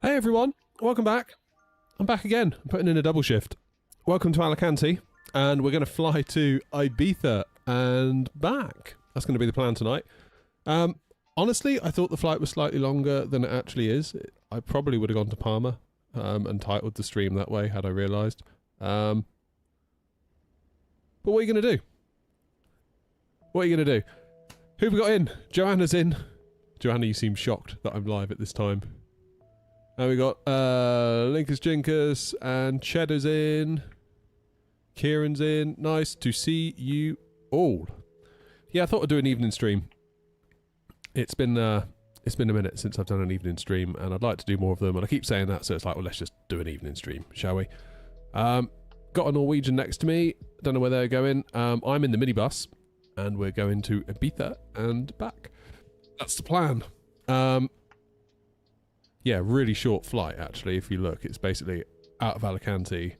Hey everyone, welcome back. I'm back again, I'm putting in a double shift. Welcome to Alicante, and we're going to fly to Ibiza and back. That's going to be the plan tonight. Honestly, I thought the flight was slightly longer than it actually is. I probably would have gone to Palma and titled the stream that way had I realised. But what are you going to do? What are you going to do? Who have we got in? Joanna's in. Joanna, you seem shocked that I'm live at this time. And we got Linkus Jinkus and Cheddar's in. Kieran's in. Nice to see you all. Yeah, I thought I'd do an evening stream. It's been a minute since I've done an evening stream, and I'd like to do more of them. And I keep saying that, so it's like, well, let's just do an evening stream, shall we? Got a Norwegian next to me. Don't know where they're going. I'm in the minibus, and we're going to Ibiza and back. That's the plan. Yeah, really short flight, actually, if you look. It's basically out of Alicante,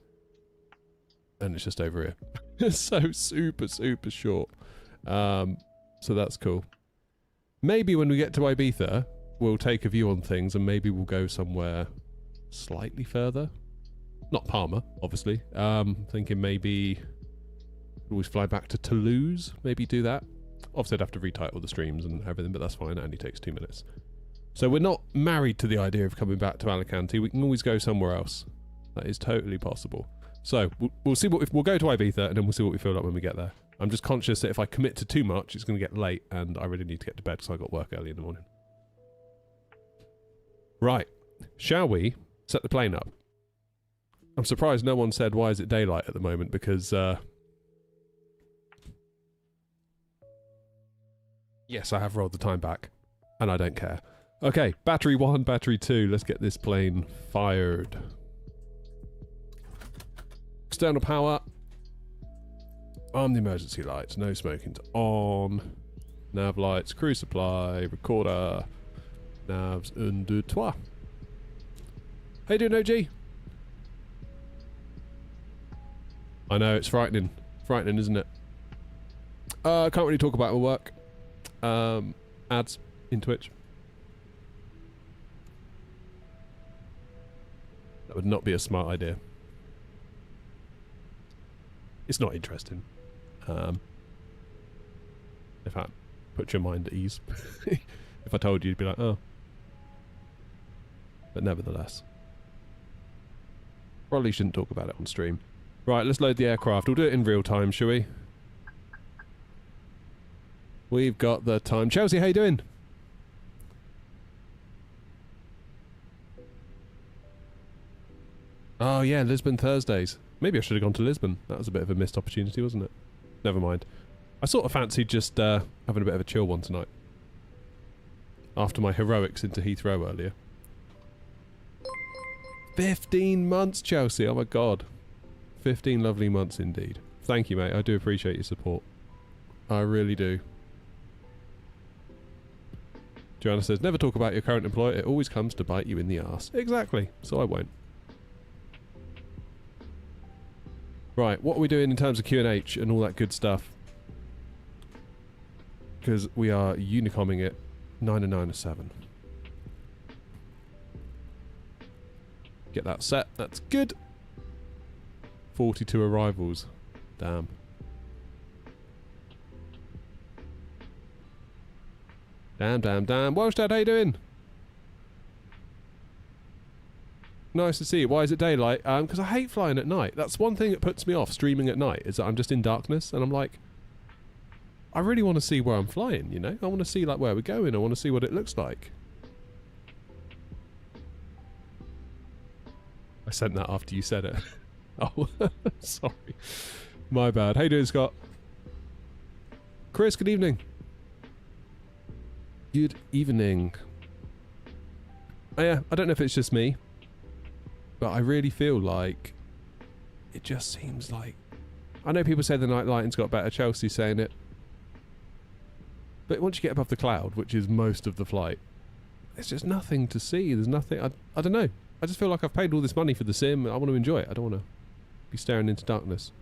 and it's just over here. It's so super, super short. So that's cool. Maybe when we get to Ibiza, we'll take a view on things, and maybe we'll go somewhere slightly further. Not Palma, obviously. Thinking maybe always fly back to Toulouse, maybe do that. Obviously, I'd have to retitle the streams and everything, but that's fine. It only takes 2 minutes. So we're not married to the idea of coming back to Alicante. We can always go somewhere else. That is totally possible. So we'll see what we'll go to Ibiza, and then we'll see what we feel like when we get there. I'm just conscious that if I commit to too much, it's going to get late, and I really need to get to bed because I got work early in the morning. Right, shall we set the plane up? I'm surprised no one said why is it daylight at the moment, because yes, I have rolled the time back, and I don't care. Okay, battery 1, battery 2. Let's get this plane fired. External power. Arm the emergency lights. No smoking's on. Nav lights, crew supply, recorder. Navs un, deux, trois. How you doing, OG? I know, it's frightening. Frightening, isn't it? Can't really talk about my work. Ads in Twitch. That would not be a smart idea. It's not interesting. In fact, put your mind at ease. If I told you, you'd be like, oh. But nevertheless. Probably shouldn't talk about it on stream. Right, let's load the aircraft. We'll do it in real time, shall we? We've got the time. Chelsea, how you doing? Oh yeah, Lisbon Thursdays. Maybe I should have gone to Lisbon. That was a bit of a missed opportunity, wasn't it? Never mind. I sort of fancied just having a bit of a chill one tonight. After my heroics into Heathrow earlier. 15 months, Chelsea. Oh my god. 15 lovely months indeed. Thank you, mate. I do appreciate your support. I really do. Joanna says, never talk about your current employer. It always comes to bite you in the arse. Exactly. So I won't. Right, what are we doing in terms of Q&H and all that good stuff? Because we are unicoming it 9 and 9 are 7. Get that set, that's good. 42 arrivals. Damn. Damn. Welsh Dad, how you doing? Nice to see you. Why is it daylight? Because I hate flying at night. That's one thing that puts me off streaming at night, is that I'm just in darkness, and I'm like, I really want to see where I'm flying, you know? I want to see, like, where we're going. I want to see what it looks like. I sent that after you said it. Oh, sorry. My bad. How you doing, Scott? Chris, good evening. Good evening. Oh, yeah, I don't know if it's just me, but I really feel like it just seems like... I know people say the night lighting's got better, Chelsea's saying it. But once you get above the cloud, which is most of the flight, there's just nothing to see. There's nothing... I don't know. I just feel like I've paid all this money for the sim. I want to enjoy it. I don't want to be staring into darkness.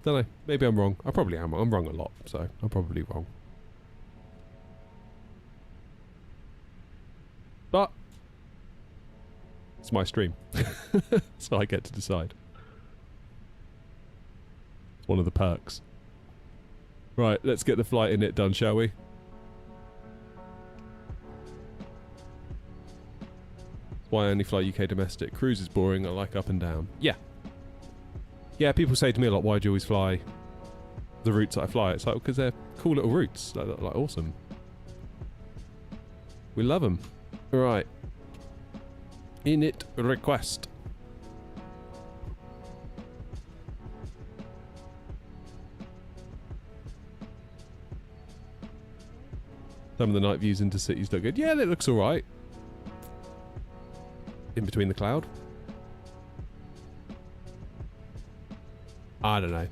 Don't know. Maybe I'm wrong. I probably am. I'm wrong a lot, so I'm probably wrong. But It's my stream. So I get to decide. It's one of the perks. Right, let's get the flight in it done, shall we? Why I only fly UK domestic. Cruise is boring, I like up and down. Yeah. Yeah, people say to me a lot, why do you always fly the routes that I fly? It's like, because they're cool little routes. Like awesome. We love them. Right. Init request. Some of the night views into cities look good. Yeah, that looks alright. In between the cloud. I don't know.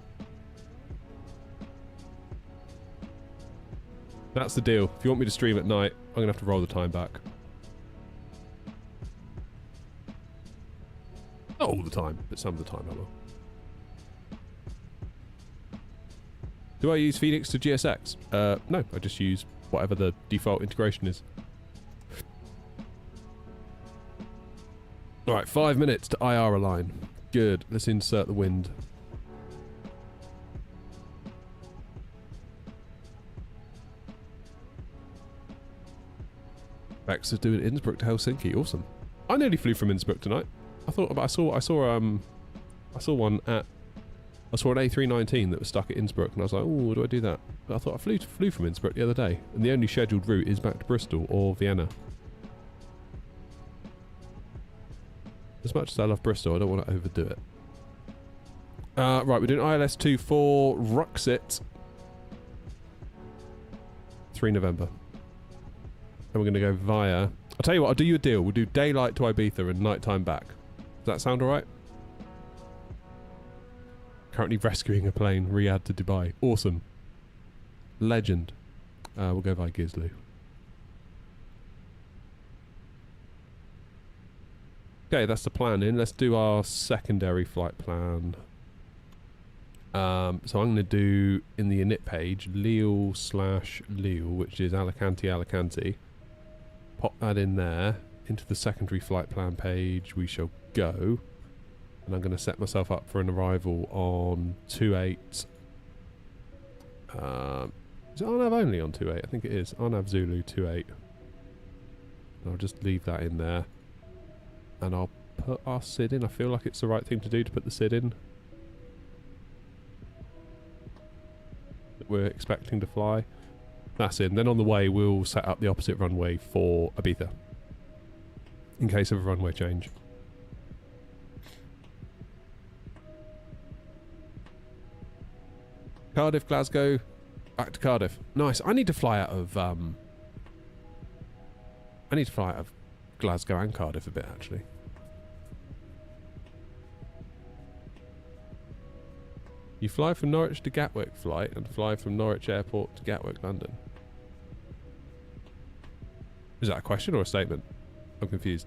That's the deal. If you want me to stream at night, I'm going to have to roll the time back. Not all the time, but some of the time I will. Do I use Phoenix to GSX? No, I just use whatever the default integration is. Alright, 5 minutes to IR align. Good. Let's insert the wind. Bex is doing Innsbruck to Helsinki. Awesome. I nearly flew from Innsbruck tonight. I saw an A319 that was stuck at Innsbruck, and I was like, oh, do I do that? But I thought I flew from Innsbruck the other day, and the only scheduled route is back to Bristol or Vienna. As much as I love Bristol, I don't want to overdo it. Right, we're doing ILS 2 for Ruxit. 3 November. And we're going to go via... I'll tell you what, I'll do you a deal. We'll do daylight to Ibiza and nighttime back. Does that sound alright? Currently rescuing a plane, Riyadh to Dubai. Awesome. Legend. We'll go via Gislu. Okay, that's the plan in. Let's do our secondary flight plan. So I'm going to do, in the init page, Lille/Lille, which is Alicante. Pop that in there. Into the secondary flight plan page we shall go. And I'm going to set myself up for an arrival on 28. Is it Arnav only on 28? I think it is. Arnav Zulu 28. And I'll just leave that in there. And I'll put our SID in. I feel like it's the right thing to do to put the SID in. That we're expecting to fly. That's in. Then on the way we'll set up the opposite runway for Ibiza. In case of a runway change. Cardiff, Glasgow, back to Cardiff. Nice. I need to fly out of Glasgow and Cardiff a bit, actually. You fly from Norwich to Gatwick flight and fly from Norwich Airport to Gatwick, London. Is that a question or a statement? I'm confused.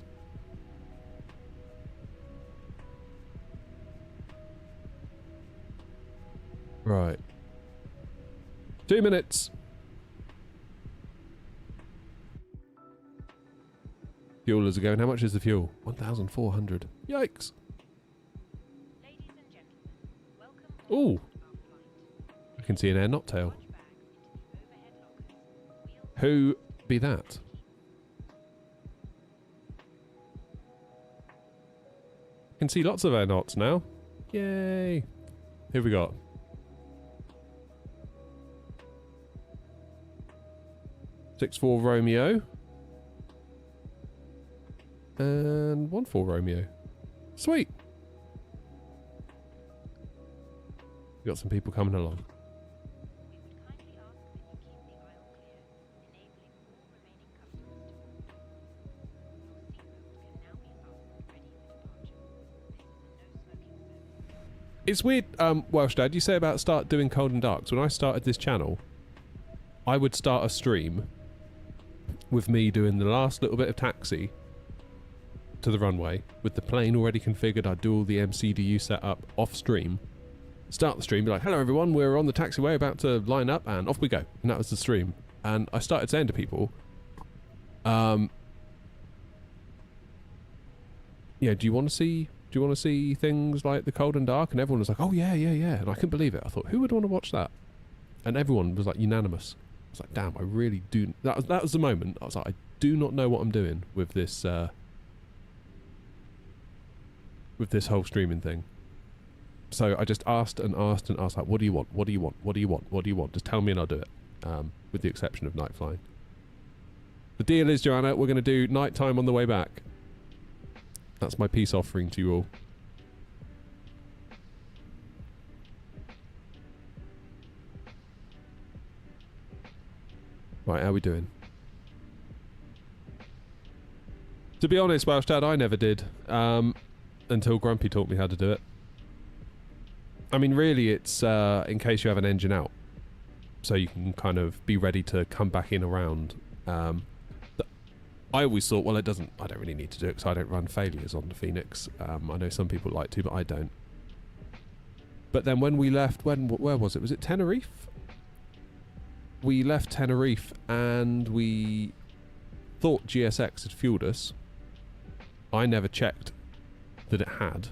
Right. 2 minutes. Fuelers are going. How much is the fuel? 1,400. Yikes. Ooh. I can see an air knocktail. Who be that? I can see lots of air knots now. Yay. Who have we got? (6-4) Romeo. And 1-4 Romeo. Sweet. We've got some people coming along. It's weird, Welsh Dad, you say about start doing cold and darks. When I started this channel, I would start a stream with me doing the last little bit of taxi to the runway with the plane already configured. I'd do all the MCDU setup off stream, start the stream, be like, hello everyone, we're on the taxiway about to line up, and off we go. And that was the stream. And I started saying to people, yeah, do you want to see things like The Cold and Dark? And everyone was like, oh yeah, yeah, yeah. And I couldn't believe it. I thought, who would want to watch that? And everyone was like unanimous. I was like, damn, I really do. That was the moment. I was like, I do not know what I'm doing with this whole streaming thing. So I just asked and asked and asked, like, what do you want? What do you want? What do you want? What do you want? Just tell me and I'll do it. With the exception of night flying. The deal is, Joanna, we're going to do night time on the way back. That's my peace offering to you all. Right, how are we doing? To be honest, Welsh Dad, I never did. Until Grumpy taught me how to do it. I mean, really, it's in case you have an engine out. So you can kind of be ready to come back in around. I always thought, well, I don't really need to do it because I don't run failures on the Phoenix. I know some people like to, but I don't. But then when we left, where was it? Was it Tenerife? We left Tenerife and we thought GSX had fueled us. I never checked that it had.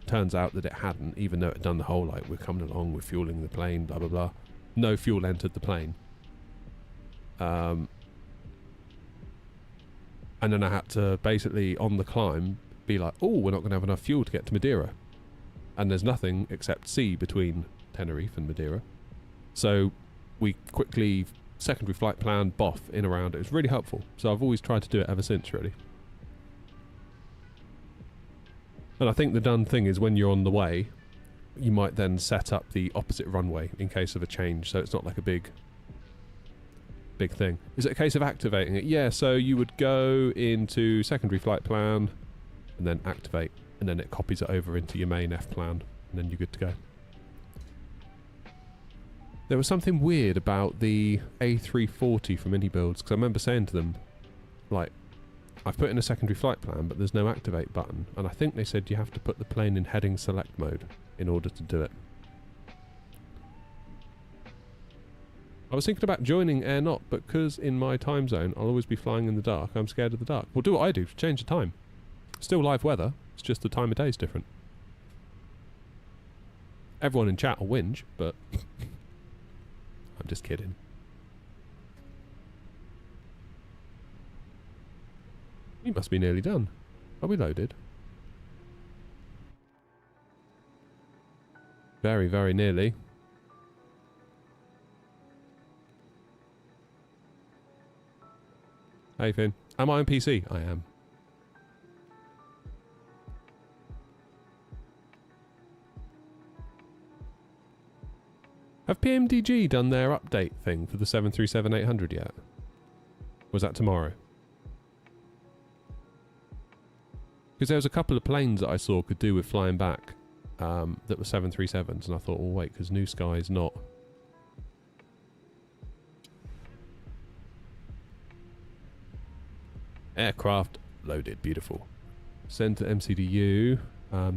Turns out that it hadn't, even though it had done the whole, like, we're coming along, we're fueling the plane, blah, blah, blah. No fuel entered the plane. And then I had to basically, on the climb, be like, oh, we're not going to have enough fuel to get to Madeira. And there's nothing except sea between Tenerife and Madeira. So we quickly, secondary flight plan, boff, in around. It was really helpful. So I've always tried to do it ever since, really. And I think the done thing is when you're on the way, you might then set up the opposite runway in case of a change. So it's not like a big thing. Is it a case of activating it? Yeah, so you would go into secondary flight plan and then activate, and then it copies it over into your main F plan, and then you're good to go. There was something weird about the A340 from Minibuilds, because I remember saying to them, like, I've put in a secondary flight plan, but there's no activate button, and I think they said you have to put the plane in heading select mode in order to do it. I was thinking about joining Air Not, but because in my time zone I'll always be flying in the dark, I'm scared of the dark. Well, do what I do, change the time. Still live weather, it's just the time of day is different. Everyone in chat will whinge, but I'm just kidding. We must be nearly done. Are we loaded? Very, very nearly. Hey Finn. Am I on PC? I am. Have PMDG done their update thing for the 737-800 yet? Was that tomorrow? Because there was a couple of planes that I saw could do with flying back that were 737s, and I thought, well, wait, because New Sky's not. Aircraft loaded, beautiful. Send to MCDU.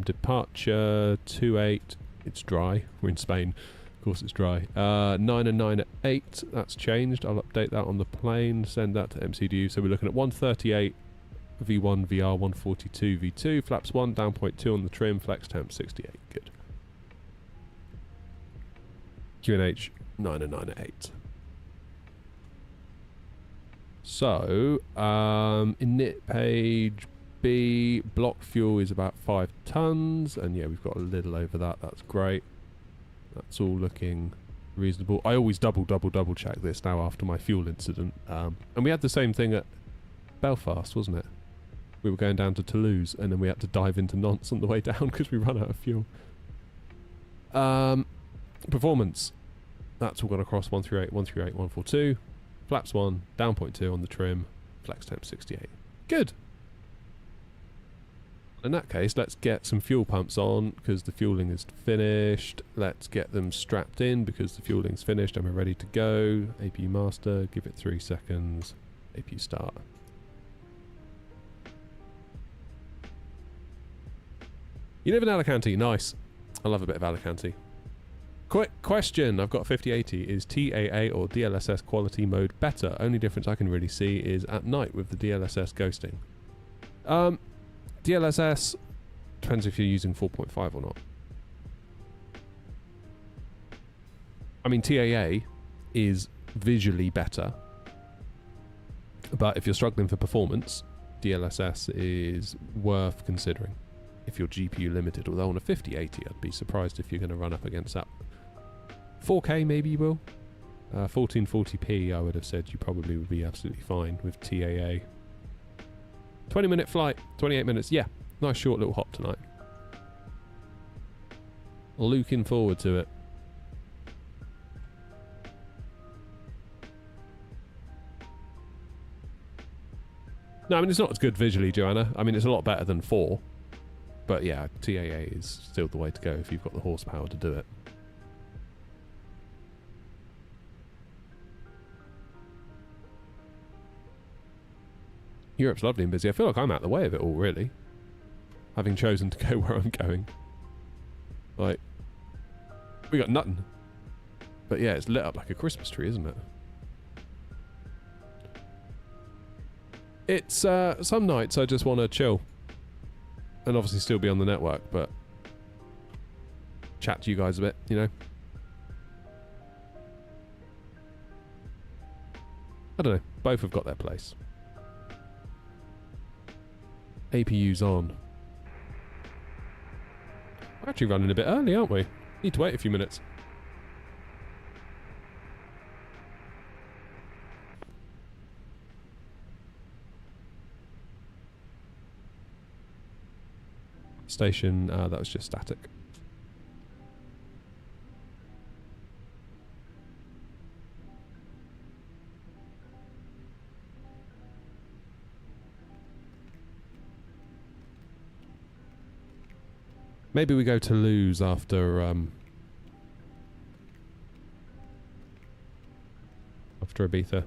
Departure 28. It's dry. We're in Spain. Of course, it's dry. 9 and 9 at 8. That's changed. I'll update that on the plane. Send that to MCDU. So we're looking at 138 V1 VR 142 V2. Flaps 1 down point 2 on the trim. Flex temp 68. Good. QNH 9 and 9 at 8. So, init page B, block fuel is about 5 tons, and yeah, we've got a little over that, that's great. That's all looking reasonable. I always double check this now after my fuel incident. And we had the same thing at Belfast, wasn't it? We were going down to Toulouse, and then we had to dive into Nantes on the way down because we ran out of fuel. Performance. That's all gone across 138, 138, 142. Flaps 1, down point 2 on the trim, flex temp 68. Good. In that case, let's get some fuel pumps on because the fueling is finished. Let's get them strapped in because the fueling's finished and we're ready to go. APU master, give it 3 seconds. APU start. You live in Alicante, nice. I love a bit of Alicante. Quick question, I've got 5080. Is TAA or DLSS quality mode better? Only difference I can really see is at night with the DLSS ghosting. DLSS depends if you're using 4.5 or not. I mean, TAA is visually better, but if you're struggling for performance, DLSS is worth considering if you're GPU limited. Although on a 5080, I'd be surprised if you're going to run up against that. 4K maybe you will. 1440p, I would have said you probably would be absolutely fine with TAA. 20-minute flight, 28 minutes. Yeah, nice short little hop tonight. Looking forward to it. No, I mean, it's not as good visually, Joanna. I mean, it's a lot better than 4. But yeah, TAA is still the way to go if you've got the horsepower to do it. Europe's lovely and busy. I feel like I'm out of the way of it all, really. Having chosen to go where I'm going. Like, we got nothing. But yeah, it's lit up like a Christmas tree, isn't it? It's, some nights I just want to chill. And obviously still be on the network, but chat to you guys a bit, you know? I don't know. Both have got their place. APU's on. We're actually running a bit early, aren't we? Need to wait a few minutes. Station, that was just static. Maybe we go to Toulouse after after Ibiza.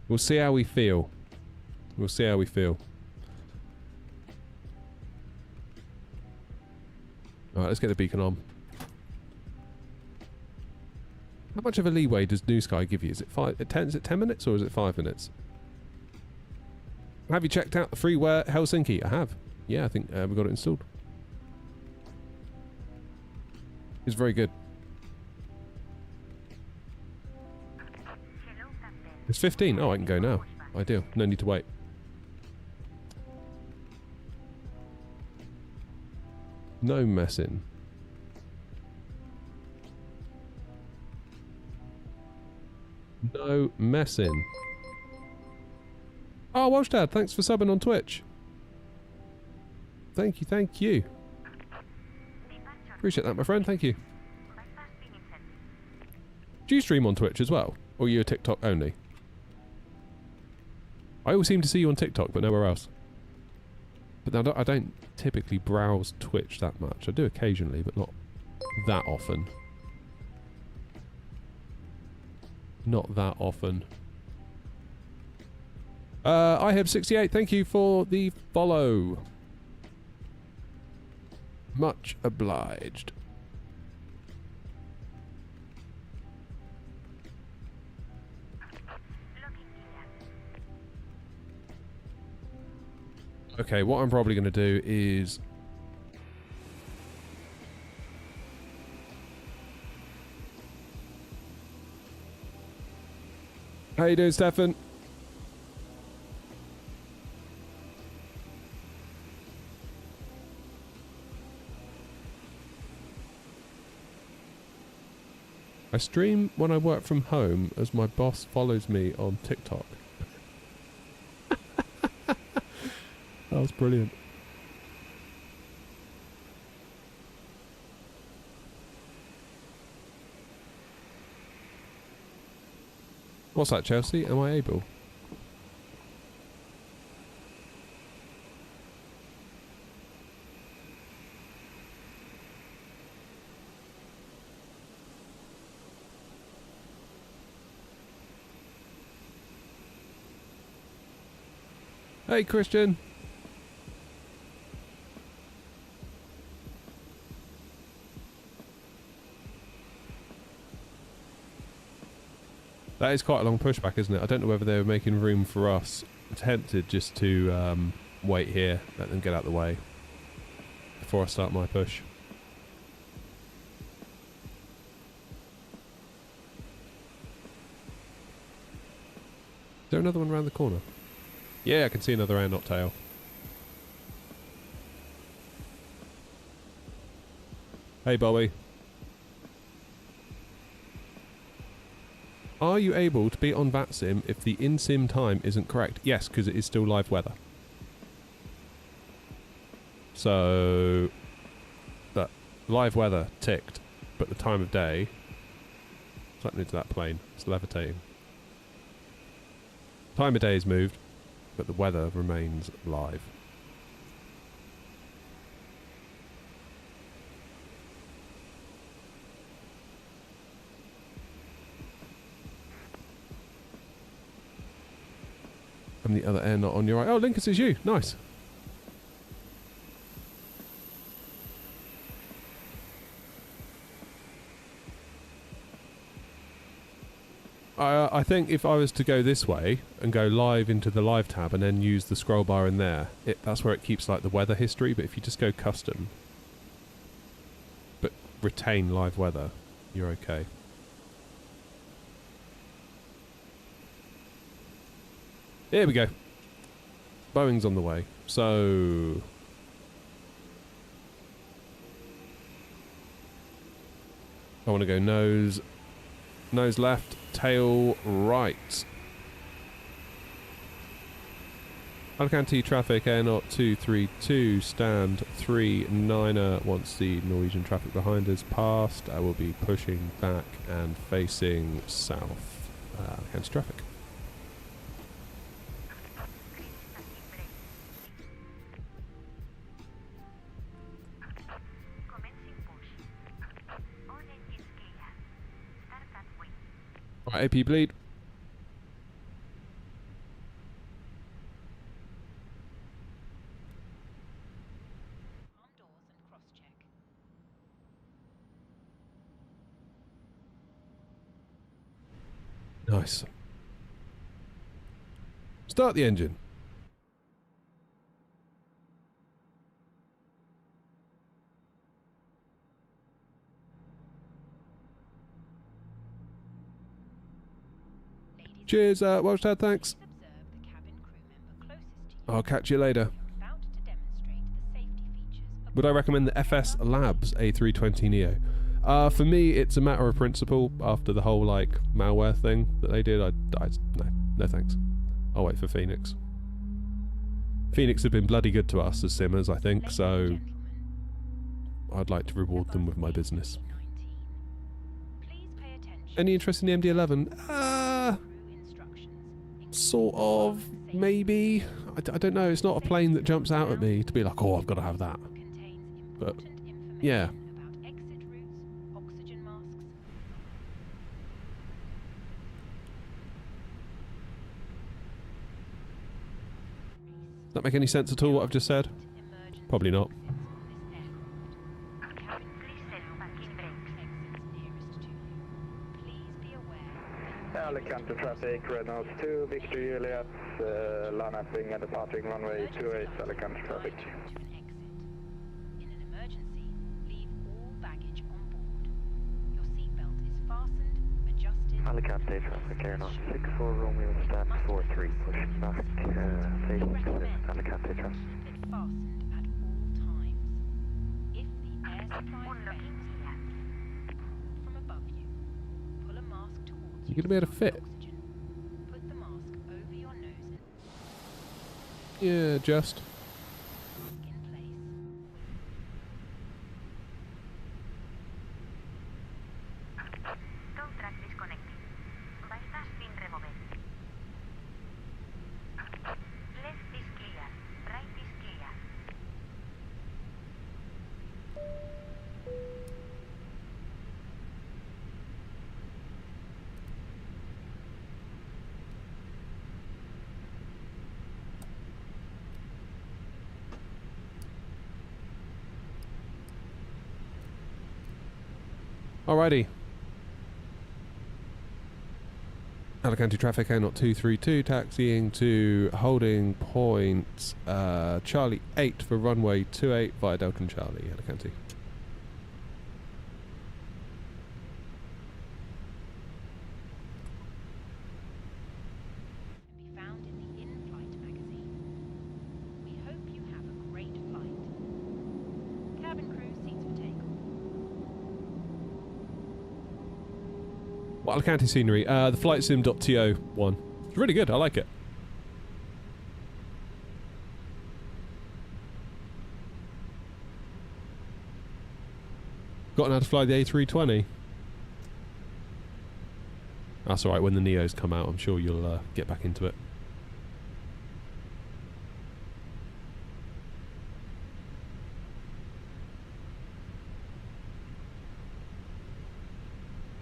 We'll see how we feel. We'll see how we feel. Alright, let's get the beacon on. How much of a leeway does New Sky give you? Is it 10 minutes or is it 5 minutes? Have you checked out the freeware Helsinki? I have. Yeah, I think we got it installed. It's very good. It's 15. Oh, I can go now. Ideal. No need to wait. No messing. No messing. Oh, Welsh Dad, thanks for subbing on Twitch. Thank you, thank you. Appreciate that, my friend, thank you. Do you stream on Twitch as well? Or are you a TikTok only? I always seem to see you on TikTok, but nowhere else. But I don't typically browse Twitch that much. I do occasionally, but not that often. Not that often. I have 68. Thank you for the follow. Much obliged. Okay, what I'm probably going to do is... How you doing, Stefan? I stream when I work from home as my boss follows me on TikTok. That was brilliant. What's that, Chelsea? Am I able? Hey, Christian. That is quite a long pushback, isn't it? I don't know whether they were making room for us. I'm tempted just to wait here, let them get out of the way before I start my push. Is there another one around the corner? Yeah, I can see another air-knot tail. Hey, Bobby. Are you able to be on VATSIM if the in-sim time isn't correct? Yes, because it is still live weather. So, that live weather ticked, but the time of day... What's happening to that plane? It's levitating. Time of day is moved, but the weather remains live. And the other air not on your right. Oh, Linkus is you. Nice. I think if I was to go this way and go live into the live tab and then use the scroll bar in there, that's where it keeps like the weather history. But if you just go custom, but retain live weather, you're okay. Here we go. Boeing's on the way. So... I want to go nose left, tail right. Alicante traffic, air knot 232, stand 39er. Once the Norwegian traffic behind us passed, I will be pushing back and facing south. Alicante traffic. Right, AP bleed. Nice. Start the engine. Cheers, Welsh Dad, thanks. I'll catch you later. Would I recommend the FS Labs A320neo? For me, it's a matter of principle. After the whole like malware thing that they did, no thanks. I'll wait for Phoenix. Phoenix have been bloody good to us as simmers, I think, so I'd like to reward them with my business. Any interest in the MD-11? Sort of, maybe. I don't know, it's not a plane that jumps out at me to be like, oh, I've got to have that. But, yeah. Does that make any sense at all, what I've just said? Probably not. Alicante traffic, Renault 2, Victor Juliet, line upping and departing runway 28, Alicante traffic. In an emergency, leave all baggage on board. Your seatbelt is fastened, adjusted... Alicante traffic, Air 64 Romeo, stand 43, pushing back, facing Alicante traffic. Keep it fastened at all times. If the air supply fails, from above you, pull a mask towards you. You're going to be able to fit? Put the mask over your nose and Yeah, just. in place. Tow track disconnected. Bypass pin removed. Left is clear. Right is clear. Alrighty. Alicante traffic, A0232, taxiing to holding point Charlie 8 for runway 28 via Delta Charlie, Alicante. Can be found in the in-flight magazine. We hope you have a great flight. Cabin crew seats for takeoff. What Alicante scenery? The flightsim.to one. It's really good, I like it. Gotten how to fly the A320. That's alright, when the Neos come out, I'm sure you'll get back into it.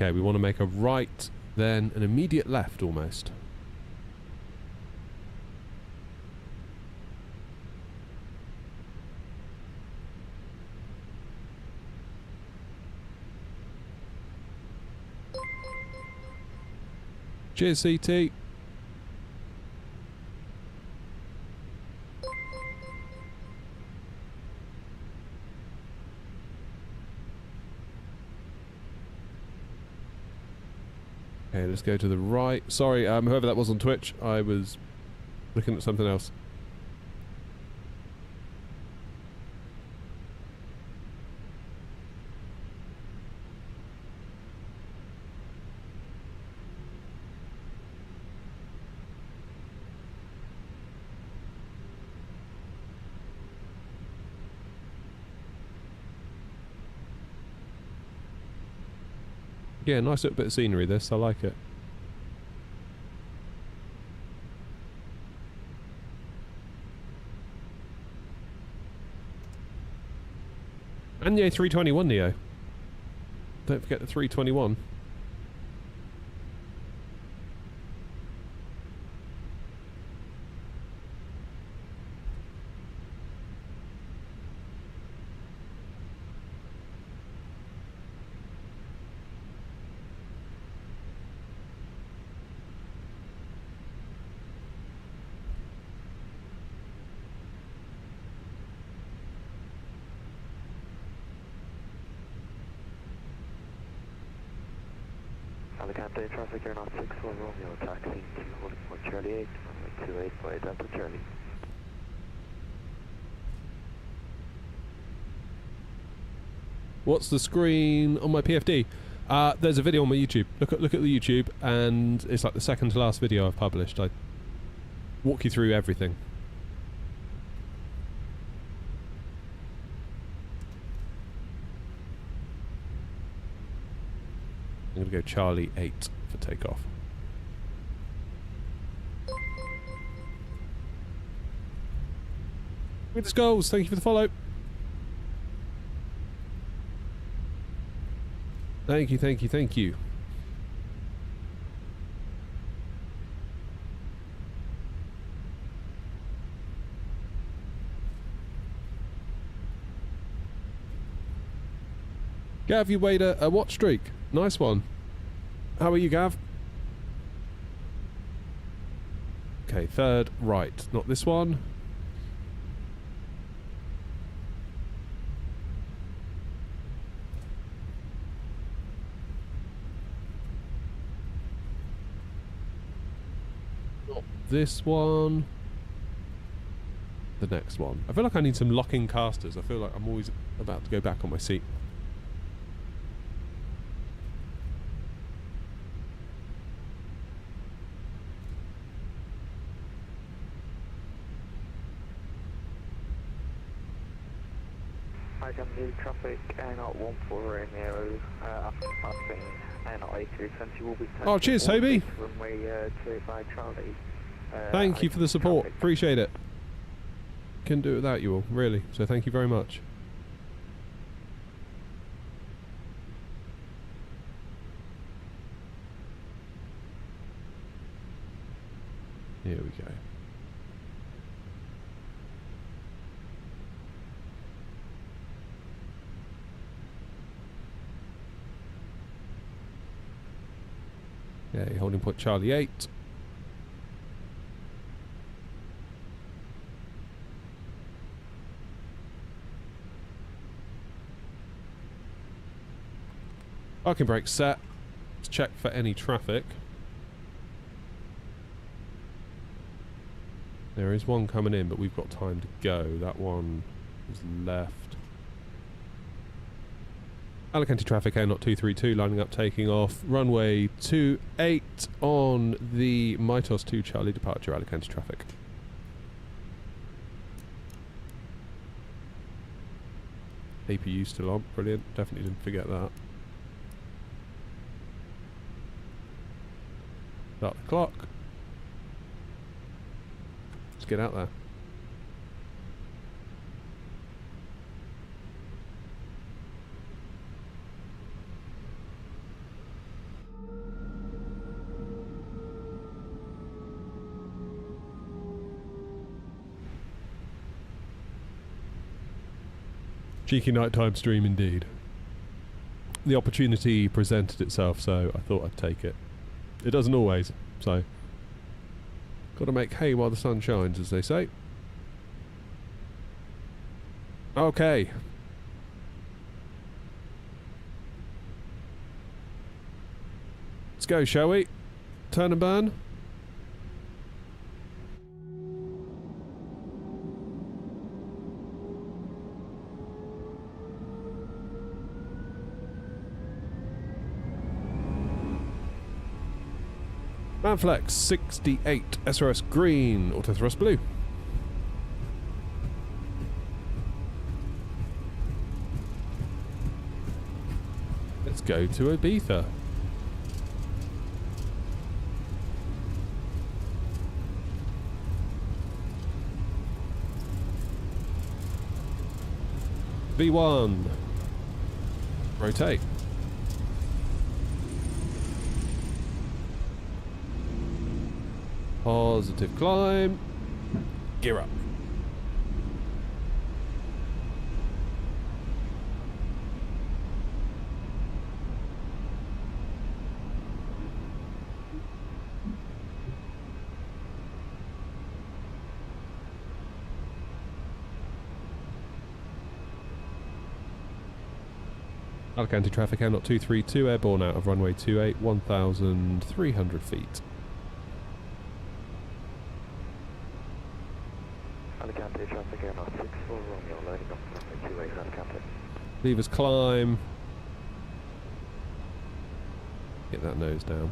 Okay, we want to make a right, then an immediate left almost. Cheers, CT. Okay, let's go to the right. Sorry, whoever that was on Twitch, I was looking at something else. Yeah, nice little bit of scenery this, I like it. And the A321 Neo. Don't forget the 321. Alicante traffic, you're not 64 Romeo, taxiing to holding point Charlie 8, runway 28 via Delta Charlie. What's the screen on my PFD? There's a video on my YouTube. Look at the YouTube, and it's like the second to last video I've published. I walk you through everything. I'm going to go Charlie 8 for takeoff. With Skulls, thank you for the follow. Thank you, thank you, thank you. Gav, you weighed a watch streak. Nice one. How are you, Gav? Okay, third right. Not this one. Not this one. The next one. I feel like I need some locking casters. I feel like I'm always about to go back on my seat. Alicante traffic, not 14 Nero, after passing A320 will be Oh, cheers, Toby. Runway 25 Charlie. Thank you for the support. Appreciate it. Couldn't do it without you all, really. So thank you very much. Here we go. Okay, holding point Charlie 8. Parking brake set. Let's check for any traffic. There is one coming in, but we've got time to go. That one is left. Alicante traffic, Air 232, lining up, taking off. Runway 28 on the Mitos 2 Charlie departure, Alicante traffic. APU still on, brilliant. Definitely didn't forget that. Start the clock. Let's get out there. Cheeky nighttime stream indeed. The opportunity presented itself, so I thought I'd take it. It doesn't always, so got to make hay while the sun shines, as they say. Okay. Let's go, shall we? Turn and burn. Manflex 68, SRS green, auto thrust blue. Let's go to Ibiza. V1. Rotate. Positive climb. Gear up. Alicante traffic, Air 232, airborne out of runway 28, 1,300 feet. Alicante traffic, Air 64 Romeo, loading up runway 28, Alicante. Levers climb. Get that nose down.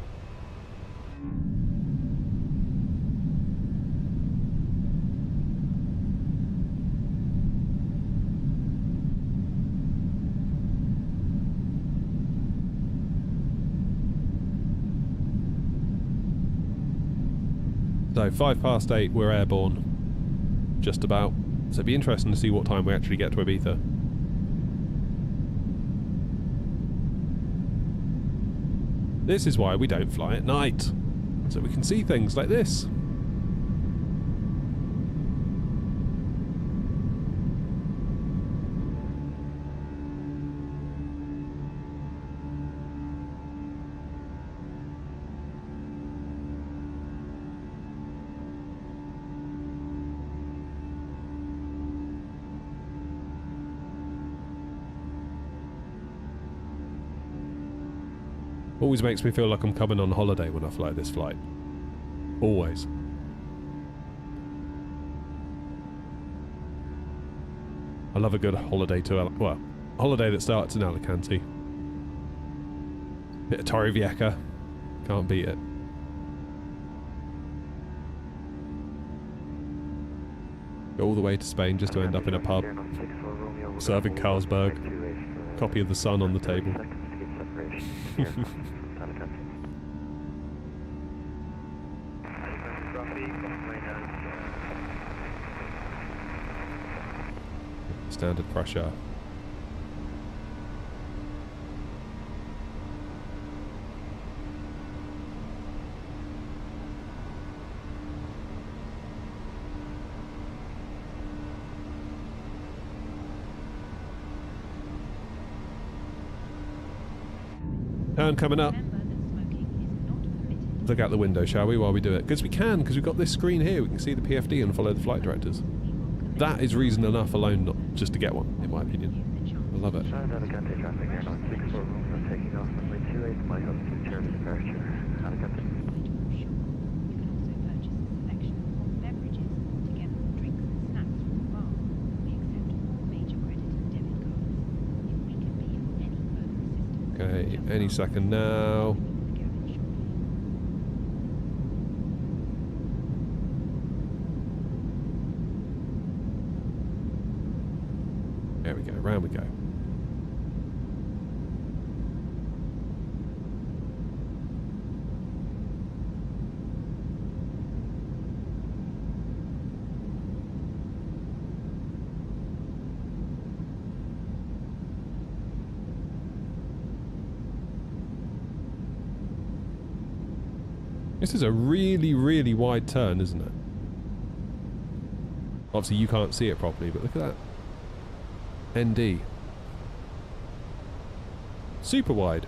So 8:05, we're airborne. Just about. So it'd be interesting to see what time we actually get to Ibiza. This is why we don't fly at night. So we can see things like this. Always makes me feel like I'm coming on holiday when I fly this flight. Always. I love a good holiday well, a holiday that starts in Alicante. Bit of Torre Vieja. Can't beat it. Go all the way to Spain just to end up in a pub. Serving Carlsberg. Copy of The Sun on the table. Standard pressure. Turn coming up. Remember that smoking is not permitted look out the window, shall we, while we do it? Because we can, because we've got this screen here. We can see the PFD and follow the flight directors. That is reason enough alone not just to get one, in my opinion. I love it. Charlotte Alicante traffic here, 964 Romeo taking off runway 28, my husband, Charlie departure, Alicante. You can also purchase a selection of hot beverages together with drinks and snacks from the bar. We accept all major credit and debit cards. If we can be of any further assistance, Okay, just any ask. second now. The cabin shortly. There we go, round we go. This is a really, really wide turn, isn't it? Obviously you can't see it properly, but look at that. ND. Super wide.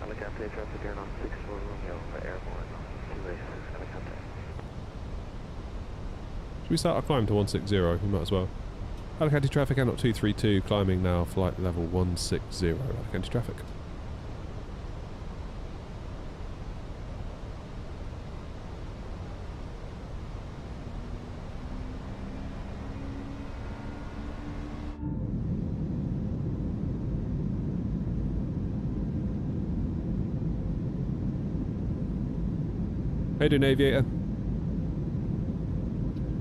Alicante traffic here, 964 Romeo, airborne, 28, Alicante. Should we start our climb to 160? We might as well. Alicante traffic, Airnot 232, climbing now, flight level 160, Alicante traffic. How you doing, Aviator?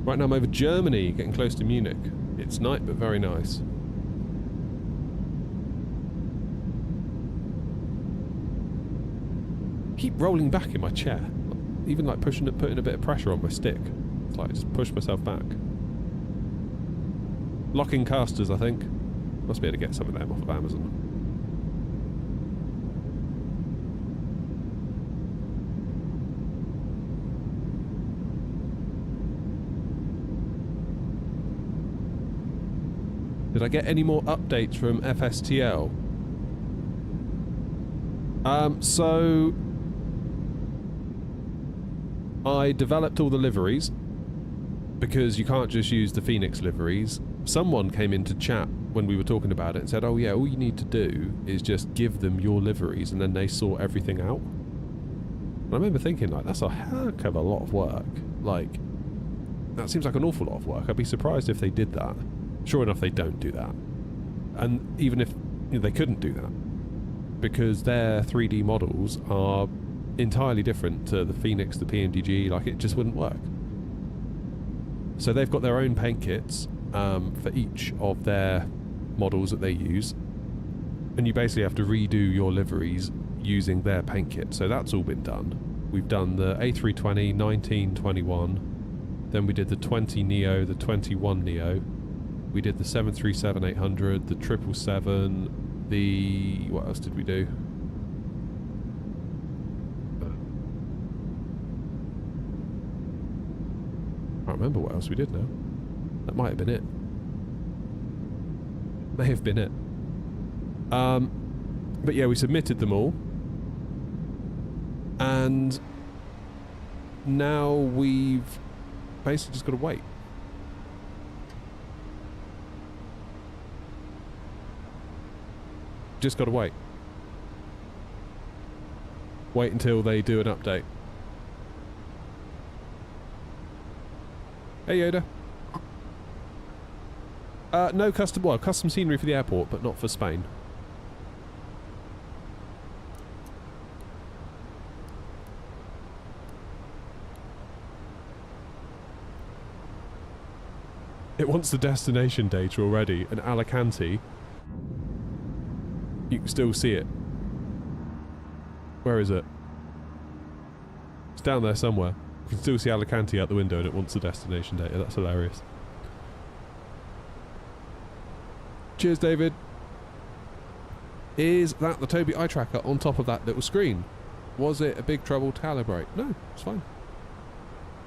Right now I'm over Germany, getting close to Munich. It's night, but very nice. Keep rolling back in my chair. Even like putting a bit of pressure on my stick. It's like just push myself back. Locking casters, I think. Must be able to get some of them off of Amazon. Did I get any more updates from FSTL? So I developed all the liveries because you can't just use the Phoenix liveries. Someone came into chat when we were talking about it and said, oh yeah, all you need to do is just give them your liveries and then they sort everything out. And I remember thinking, like, that's a heck of a lot of work. Like, that seems like an awful lot of work. I'd be surprised if they did that. Sure enough, they don't do that. And even if they couldn't do that, because their 3D models are entirely different to the Phoenix, the PMDG, like it just wouldn't work. So they've got their own paint kits for each of their models that they use, and you basically have to redo your liveries using their paint kit. So that's all been done. We've done the A320, 1921, then we did the 20 Neo, the 21 Neo. We did the 737-800, the 777, the... what else did we do? I can't remember what else we did now. That might have been it. May have been it. But yeah, we submitted them all. And now we've basically just got to wait. Just got to wait. Wait until they do an update. Hey Yoda. No custom scenery for the airport, but not for Spain. It wants the destination data already, and Alicante. You can still see it. Where is it? It's down there somewhere. You can still see Alicante out the window and it wants the destination data. That's hilarious. Cheers, David. Is that the Tobii eye tracker on top of that little screen? Was it a big trouble to calibrate? No, it's fine.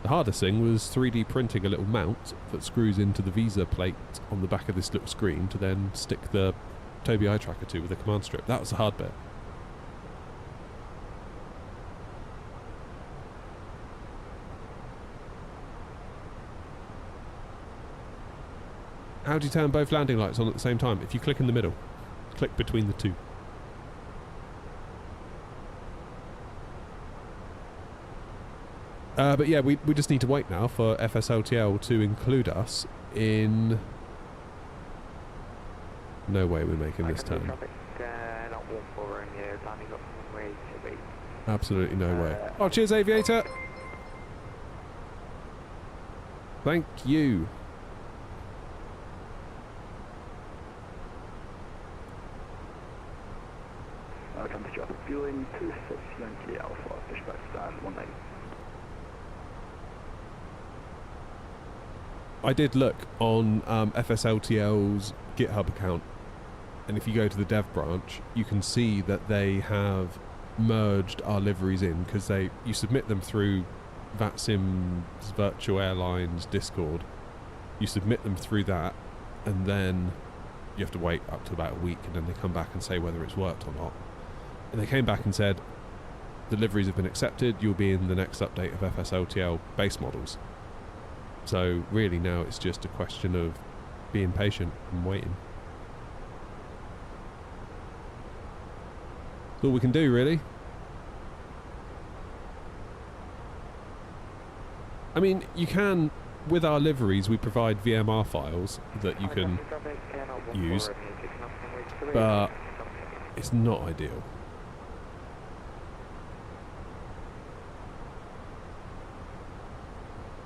The hardest thing was 3D printing a little mount that screws into the visa plate on the back of this little screen to then stick the Tobii eye tracker to with a command strip. That was the hard bit. How do you turn both landing lights on at the same time? If you click in the middle, click between the two. But yeah, we just need to wait now for FSLTL to include us in... No way we're making this turn. Absolutely no way. Oh, cheers, Aviator! Thank you. Alicante traffic fueling 26 Yankee Alpha, dispatch stand 19. I did look on FSLTL's GitHub account, and if you go to the dev branch, you can see that they have merged our liveries in, because you submit them through VATSIM's Virtual Airlines Discord. You submit them through that, and then you have to wait up to about a week, and then they come back and say whether it's worked or not. And they came back and said, the liveries have been accepted, you'll be in the next update of FSLTL base models. So really now it's just a question of being patient and waiting. That's all we can do, really. I mean, you can, with our liveries, we provide VMR files that you can use, but it's not ideal.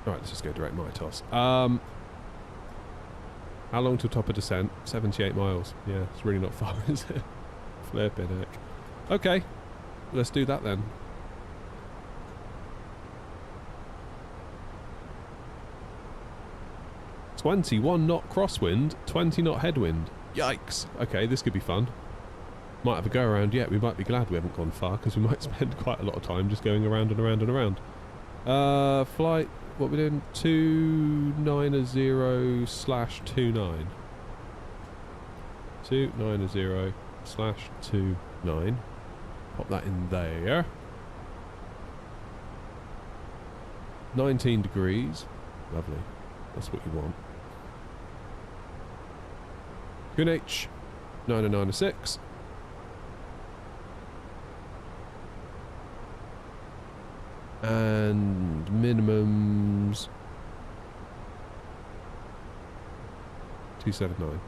Alright, let's just go direct Mitos. How long till top of descent? 78 miles. Yeah, it's really not far, is it? Flippin' heck. Okay, let's do that then. "21 knot crosswind, 20 knot headwind." Yikes. Okay, this could be fun. Might have a go around yet. We might be glad we haven't gone far, because we might spend quite a lot of time just going around and around and around. Flight... What we're doing? 290/29. 290/29. Pop that in there. 19 degrees. Lovely. That's what you want. QNH 90906. And minimums 279.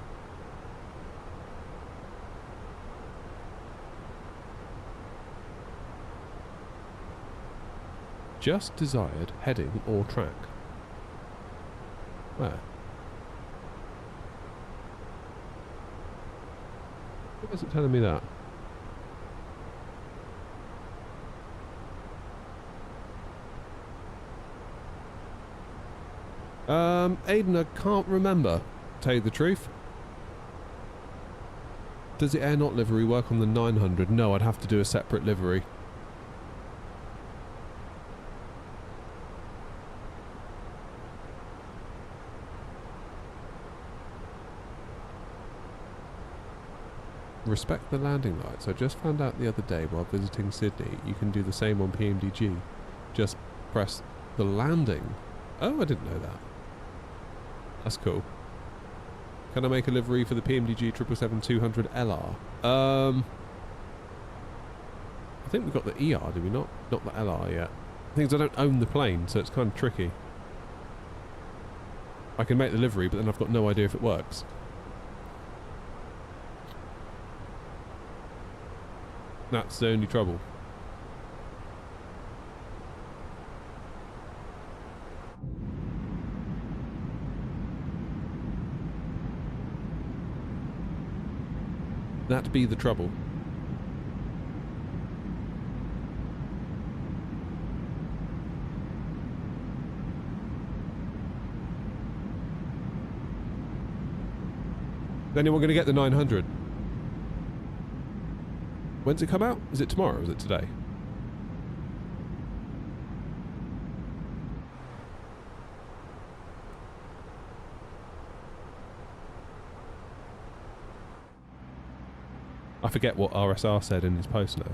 Just desired heading or track. Where? Why is it telling me that? Aiden, I can't remember, to tell you the truth. Does the Air Not livery work on the 900? No, I'd have to do a separate livery. Respect the landing lights. I just found out the other day while visiting Sydney, you can do the same on PMDG. Just press the landing. Oh, I didn't know that. That's cool. Can I make a livery for the PMDG 777-200 LR? I think we've got the ER, do we not? Not the LR yet. Things I don't own the plane, so it's kind of tricky. I can make the livery, but then I've got no idea if it works. That's the only trouble. That be the trouble. Is anyone going to get the 900? When's it come out? Is it tomorrow or is it today? I forget what RSR said in his post now.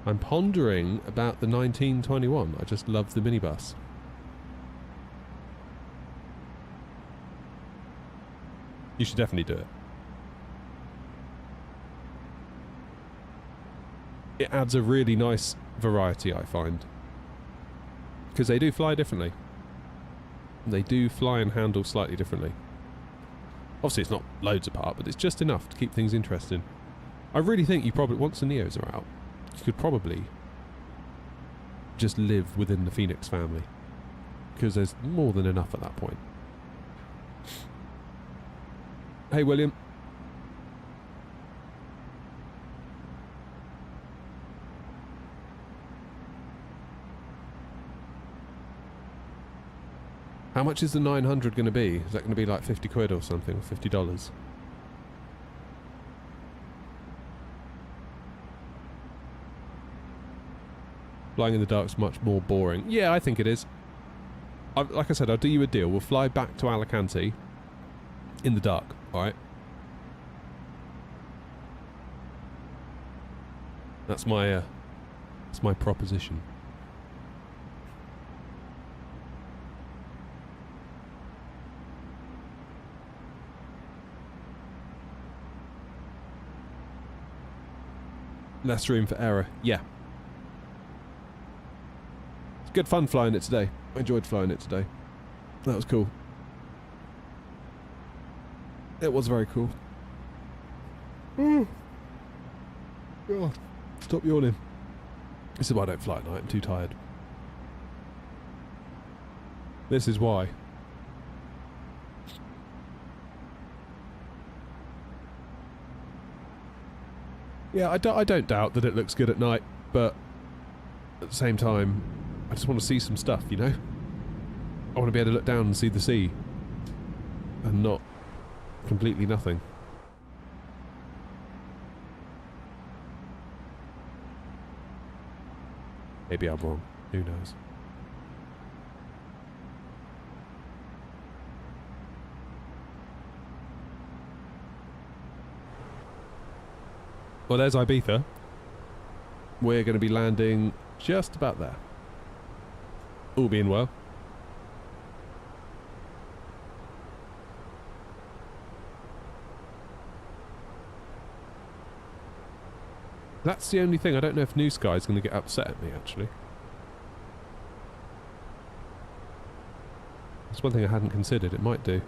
I'm pondering about the 1921. I just love the minibus. You should definitely do it. It adds a really nice variety, I find. Because they do fly differently. They do fly and handle slightly differently. Obviously it's not loads apart, but it's just enough to keep things interesting. I really think you probably, once the Neos are out, you could probably just live within the Phoenix family. Because there's more than enough at that point. Hey William. How much is the 900 going to be? Is that going to be like 50 quid or something, or $50? Flying in the dark's much more boring. Yeah, I think it is. Like I said, I'll do you a deal. We'll fly back to Alicante in the dark, alright? That's my proposition. Less room for error. Yeah. It's good fun flying it today. I enjoyed flying it today. That was cool. It was very cool. God. Stop yawning. This is why I don't fly at night. I'm too tired. This is why. Yeah, I don't doubt that it looks good at night, but at the same time, I just want to see some stuff, you know? I want to be able to look down and see the sea. And not completely nothing. Maybe I'm wrong. Who knows? Well, there's Ibiza. We're going to be landing just about there. All being well. That's the only thing. I don't know if New Sky is going to get upset at me, actually. That's one thing I hadn't considered. It might do.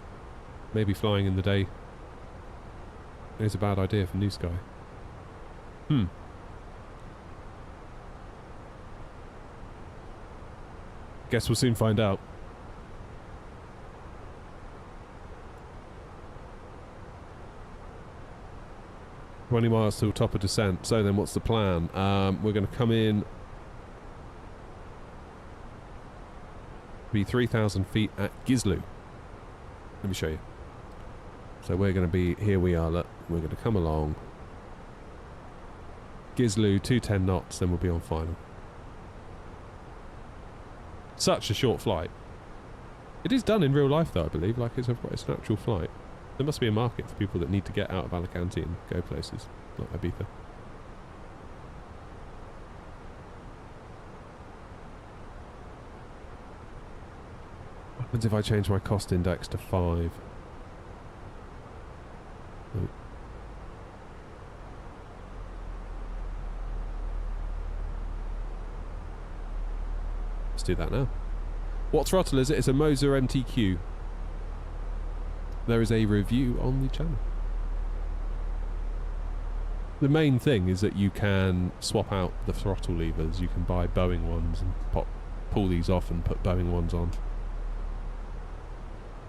Maybe flying in the day is a bad idea for New Sky. Guess we'll soon find out. "20 miles till top of descent." So then what's the plan? We're going to come in... be 3,000 feet at Gizlu. Let me show you. So we're going to be... here we are. Look, we're going to come along. Gizlu, 210 knots, then we'll be on final. Such a short flight. It is done in real life though, I believe. Like it's an actual flight. There must be a market for people that need to get out of Alicante and go places, like Ibiza. What happens if I change my cost index to 5? Oh. Let's do that now. What throttle is it? It's a Moser MTQ. There is a review on the channel. The main thing is that you can swap out the throttle levers. You can buy Boeing ones and pull these off and put Boeing ones on.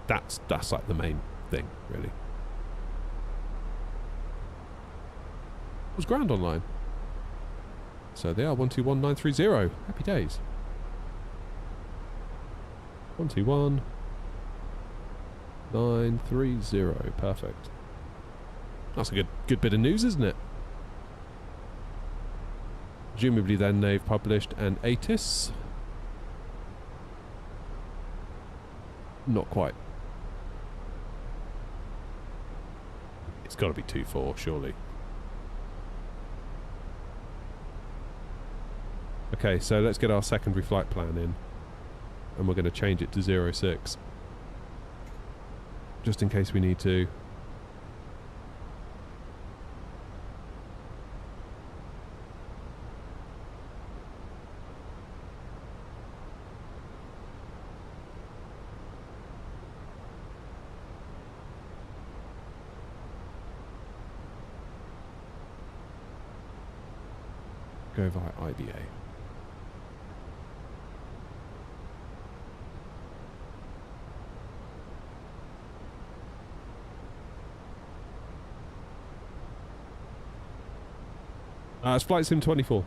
That's like the main thing, really. It was grand online. So they are 121930. Happy days. 121930. Perfect. That's a good bit of news, isn't it? Presumably then they've published an ATIS. Not quite. It's got to be 2.4, surely. Okay, so let's get our secondary flight plan in. And we're going to change it to 06. Just in case we need to. Go via IBA. It's Flight Sim 24.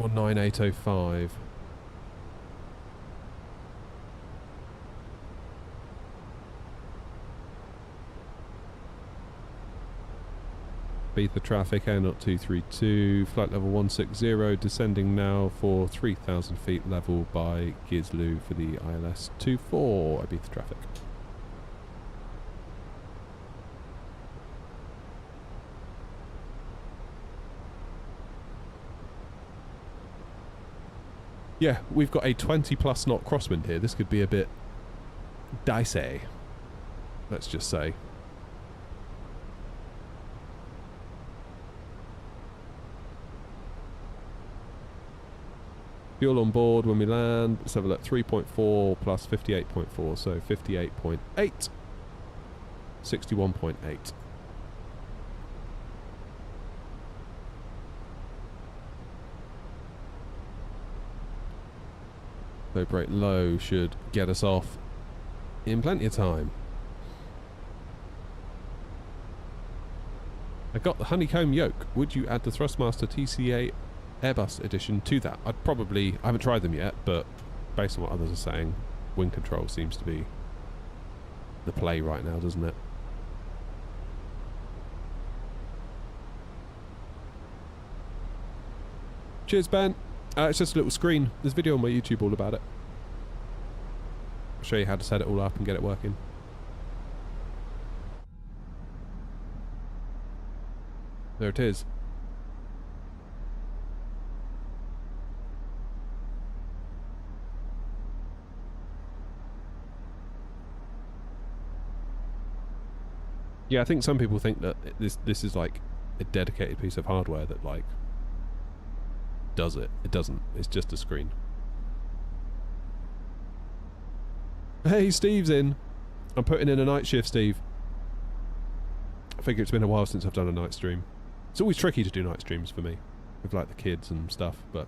Or 9805. Ibiza traffic, Air0232, flight level 160, descending now for 3,000 feet level by Gizlu for the ILS 24, Ibiza traffic. Yeah, we've got a 20 plus knot crosswind here. This could be a bit dicey, let's just say. Fuel on board when we land. Let's have a look. 3.4 plus 58.4, so 58.8. 61.8. So brake low should get us off in plenty of time. I got the honeycomb yoke. Would you add the Thrustmaster TCA Airbus edition to that? I haven't tried them yet, but based on what others are saying, wind control seems to be the play right now, doesn't it? Cheers, Ben. It's just a little screen. There's a video on my YouTube all about it. I'll show you how to set it all up and get it working. There it is. Yeah, I think some people think that this is like a dedicated piece of hardware that like does it. It doesn't. It's just a screen. Hey, Steve's in. I'm putting in a night shift, Steve. I figure it's been a while since I've done a night stream. It's always tricky to do night streams for me, with like the kids and stuff, but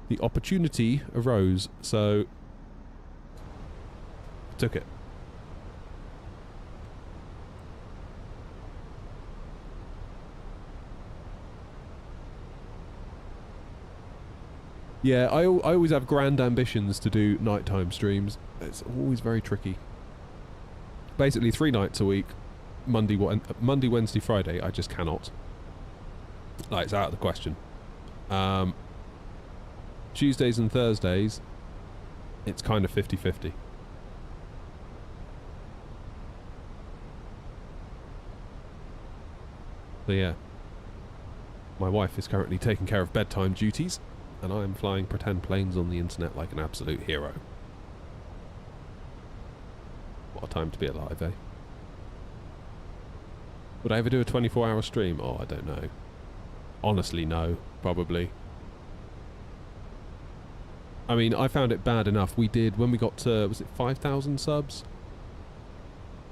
the opportunity arose, so I took it. Yeah, I always have grand ambitions to do nighttime streams. It's always very tricky. Basically 3 nights a week, Monday, Wednesday, Friday, I just cannot. Like, it's out of the question. Tuesdays and Thursdays, it's kind of 50-50. So yeah, my wife is currently taking care of bedtime duties, and I am flying pretend planes on the internet like an absolute hero. What a time to be alive, eh? Would I ever do a 24-hour stream? Oh, I don't know. Honestly, no. Probably. I mean, I found it bad enough. We did, when we got to, was it 5,000 subs?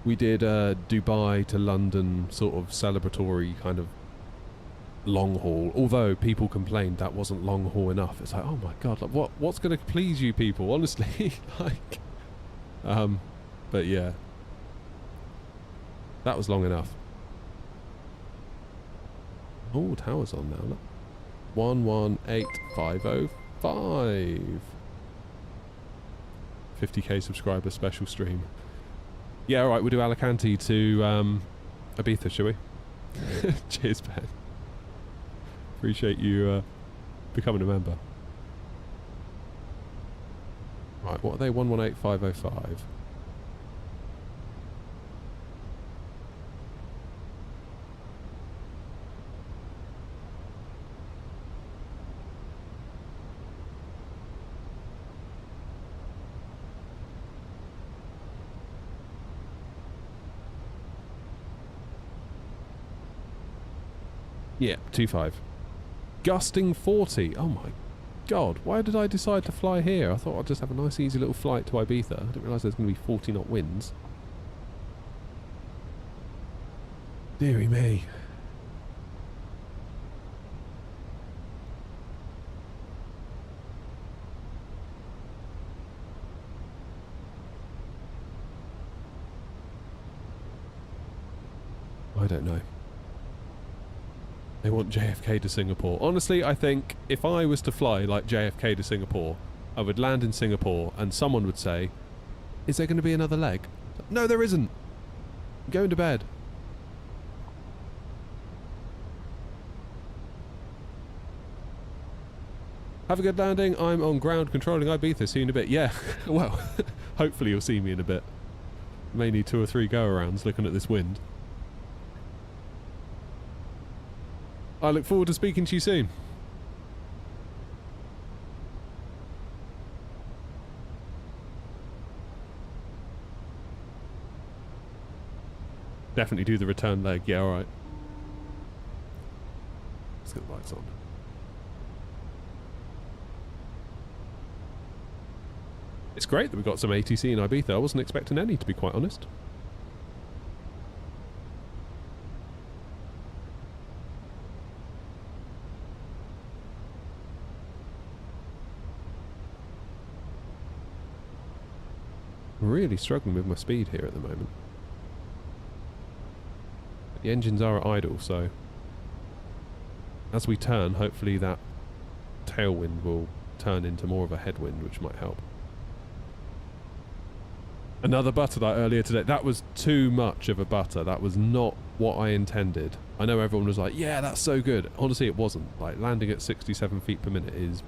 We did Dubai to London sort of celebratory kind of long haul, although people complained that wasn't long haul enough. It's like, oh my god, like, what's going to please you people, honestly? Like, but yeah, that was long enough. Oh, tower's on now, look. 118505. 50k subscriber special stream. Yeah, alright, we'll do Alicante to Ibiza, shall we? Cheers, Ben. Appreciate you becoming a member. Right, what are they? 118505. Yeah, 25. Gusting 40. Oh my god, why did I decide to fly here? I thought I'd just have a nice easy little flight to Ibiza. I didn't realise there's going to be 40 knot winds. Deary me. I don't know. They want JFK to Singapore. Honestly, I think if I was to fly like JFK to Singapore, I would land in Singapore and someone would say, is there going to be another leg? No, there isn't. I'm going to bed. Have a good landing. I'm on ground controlling Ibiza. See you in a bit. Yeah, well, hopefully you'll see me in a bit. May need 2 or 3 go-arounds looking at this wind. I look forward to speaking to you soon. Definitely do the return leg. Yeah, alright. Let's get the lights on. It's great that we've got some ATC in Ibiza. I wasn't expecting any, to be quite honest. Really struggling with my speed here at the moment. The engines are at idle, so as we turn, hopefully that tailwind will turn into more of a headwind, which might help. Another butter light earlier today. That was too much of a butter. That was not what I intended. I know everyone was like, yeah, that's so good. Honestly, it wasn't. Like, landing at 67 feet per minute is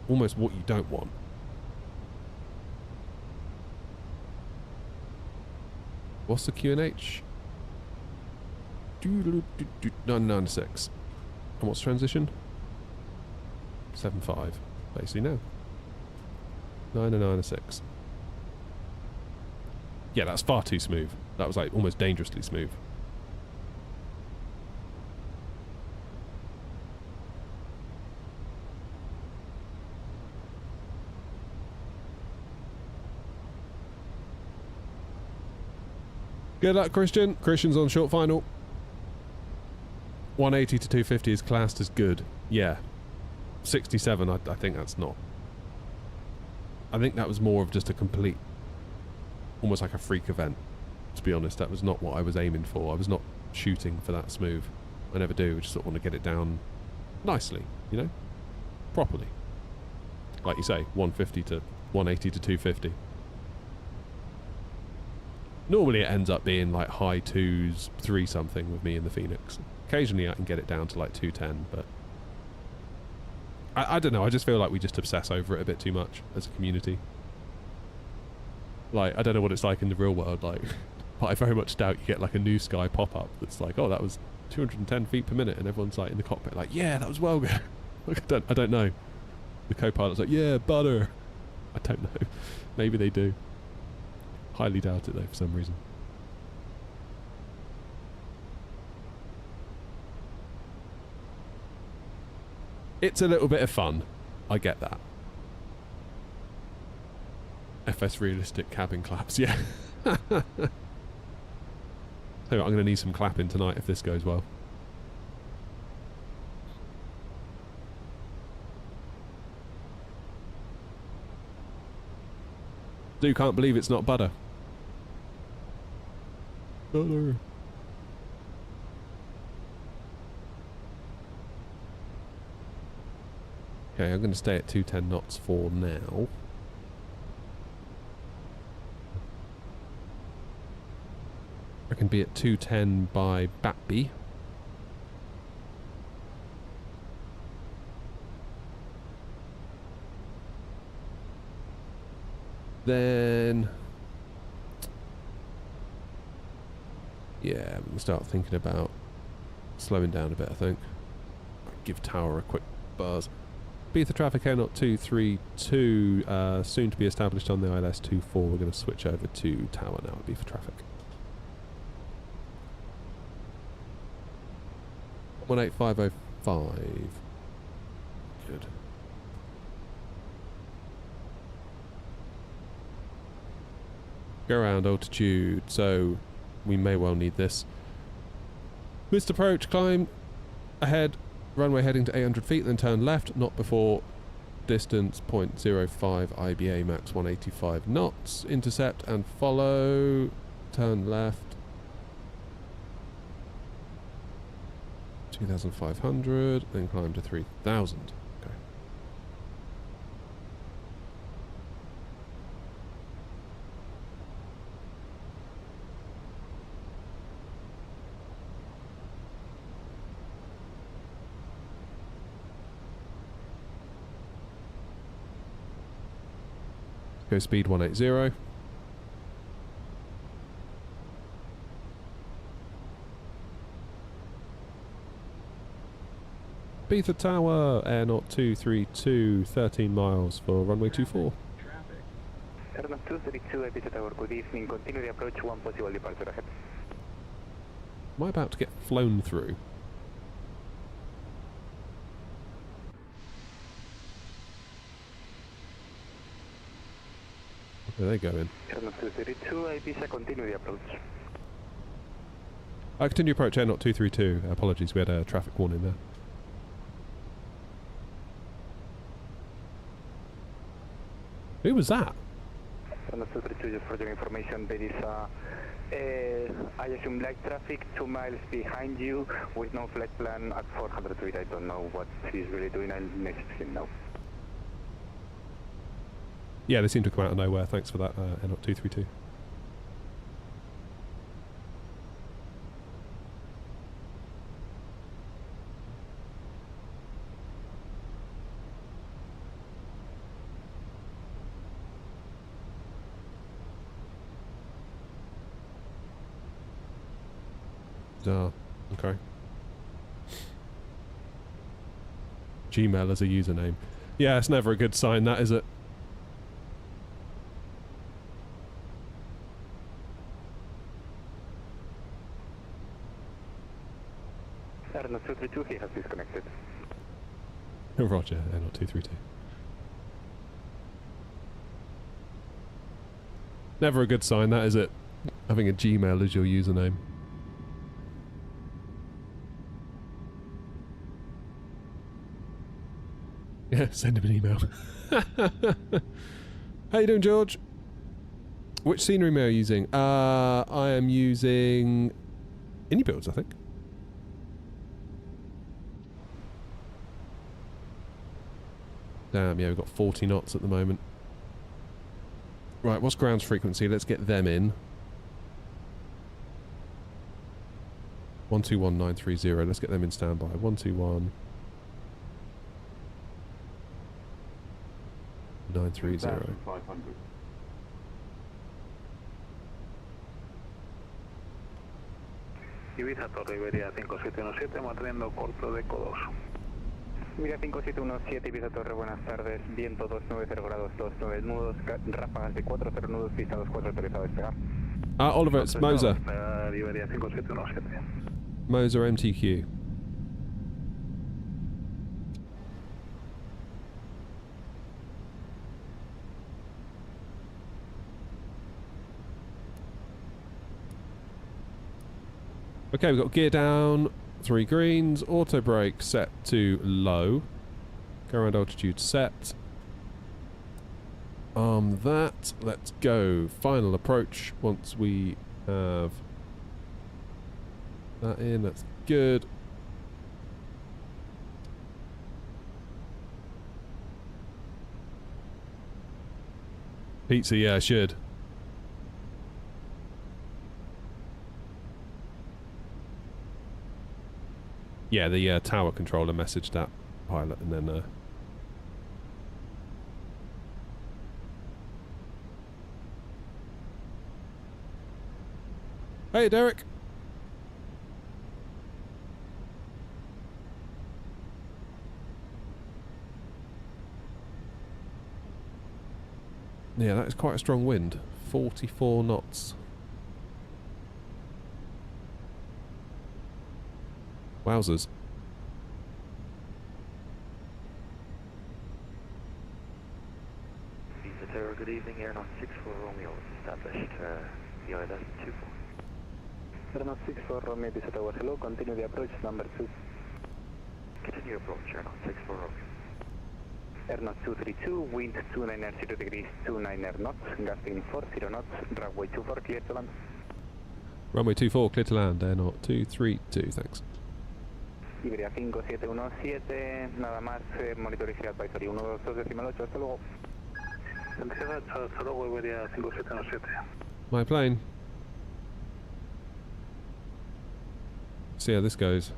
almost what you don't want. What's the QNH? 996. And what's transition? 7.5. Basically, no. 9.96. Yeah, that's far too smooth. That was like almost dangerously smooth. Good luck, Christian. Christian's on short final. 180 to 250 is classed as good. Yeah. 67, I think that's not. I think that was more of just a complete, almost like a freak event, to be honest. That was not what I was aiming for. I was not shooting for that smooth. I never do. I just sort of want to get it down nicely, you know? Properly. Like you say, 150 to 180 to 250. Normally it ends up being like high 2s, 3 something with me in the Phoenix. Occasionally I can get it down to like 210, but I don't know, I just feel like we just obsess over it a bit too much as a community. Like, I don't know what it's like in the real world, like, but I very much doubt you get like a New Sky pop-up that's like, oh, that was 210 feet per minute, and everyone's like in the cockpit like, yeah, that was well good. I don't know. The co-pilot's like, yeah, butter. I don't know. Maybe they do. Highly doubt it though, for some reason. It's a little bit of fun. I get that. FS realistic cabin claps, yeah. So I'm going to need some clapping tonight if this goes well. Dude, can't believe it's not butter. Butter. Okay, I'm going to stay at 210 knots for now. I can be at 210 by Batby. Then, yeah, we can start thinking about slowing down a bit, I think. Give Tower a quick buzz. Ibiza traffic Air0232, soon to be established on the ILS24. We're going to switch over to Tower now at Ibiza traffic. 18505. Good. Go around altitude, so we may well need this. Missed approach, climb ahead, runway heading to 800 feet, then turn left, not before distance 0.05 IBA, max 185 knots. Intercept and follow, turn left. 2,500, then climb to 3,000. Okay. Go speed 180. Ibiza Tower, Air 0232, 13 miles for runway 24. Air 232, Ibiza Tower, good evening. Continue the approach, one possible departure ahead. Am I about to get flown through? Where are they going? Air 232, Ibiza, continue the approach. I continue approach Air 0232. Apologies, we had a traffic warning there. Who was that? Air 232, just for your information, there is I assume light traffic 2 miles behind you with no flight plan at 400 feet. I don't know what he's really doing. I'll message him now. Yeah, they seem to come out of nowhere. Thanks for that, Air 0232. Okay. Gmail as a username. Yeah, it's never a good sign, that, is it? Air 232, he has disconnected. Roger, Air 0232. Never a good sign, that, is it? Having a Gmail as your username. Yeah, send him an email. How you doing, George? Which scenery are you using? I am using Minibus, I think. Damn, yeah, we've got 40 knots at the moment. Right, what's ground's frequency? Let's get them in. 121930. Let's get them in standby. 121. 930. Ibiza Torre Iberia 5717, manteniendo corto de Eco 2. Mira 5717, Ibiza Torre, buenas tardes. Viento 290 grados, 29 nudos, ráfagas de 40 nudos, pista 24 autorizado a despegar. Oliver, it's Moser. Iberia 5717. Moser MTQ. Okay, we've got gear down, 3 greens, auto brake set to low, go around altitude set, that, let's go, final approach once we have that in, that's good. Pizza, yeah, I should. Yeah, the tower controller messaged that pilot and then... Hey, Derek! Yeah, that is quite a strong wind. 44 knots. Wowzers. Ibiza Tower, good evening. Airnaut 64 Romeo established VILS 24. Airnaut 64 Romeo, Ibiza Tower, hello. Continue the approach, number 2. Continue approach, Airnaut 64 Romeo. Airnaut 232, wind 290 degrees, 29 knots, gusting 40 knots, runway 24, clear to land. Runway 24, clear to land, Airnaut 232, thanks. Iberia 5717, nada más, monitorizar advisory 122.8, hasta luego. Hasta luego, Iberia 5717. My plane. See how this goes.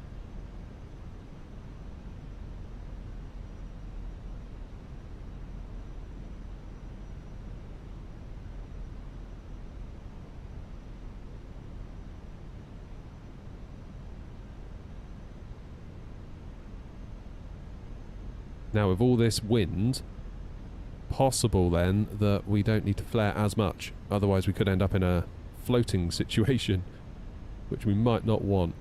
Now with all this wind, possible then that we don't need to flare as much. Otherwise we could end up in a floating situation, which we might not want.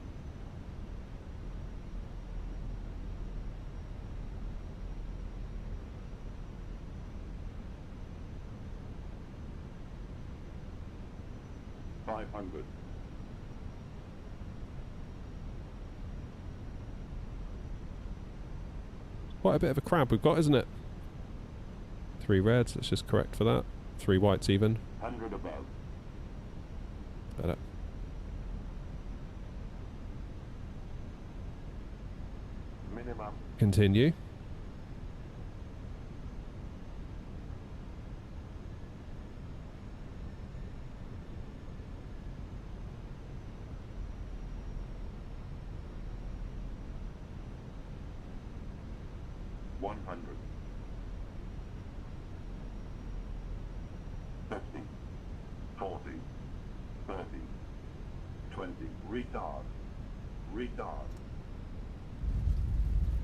Quite a bit of a crab we've got, isn't it? 3 reds, let's just correct for that. 3 whites even. 100 above. Better. Minimum. Continue.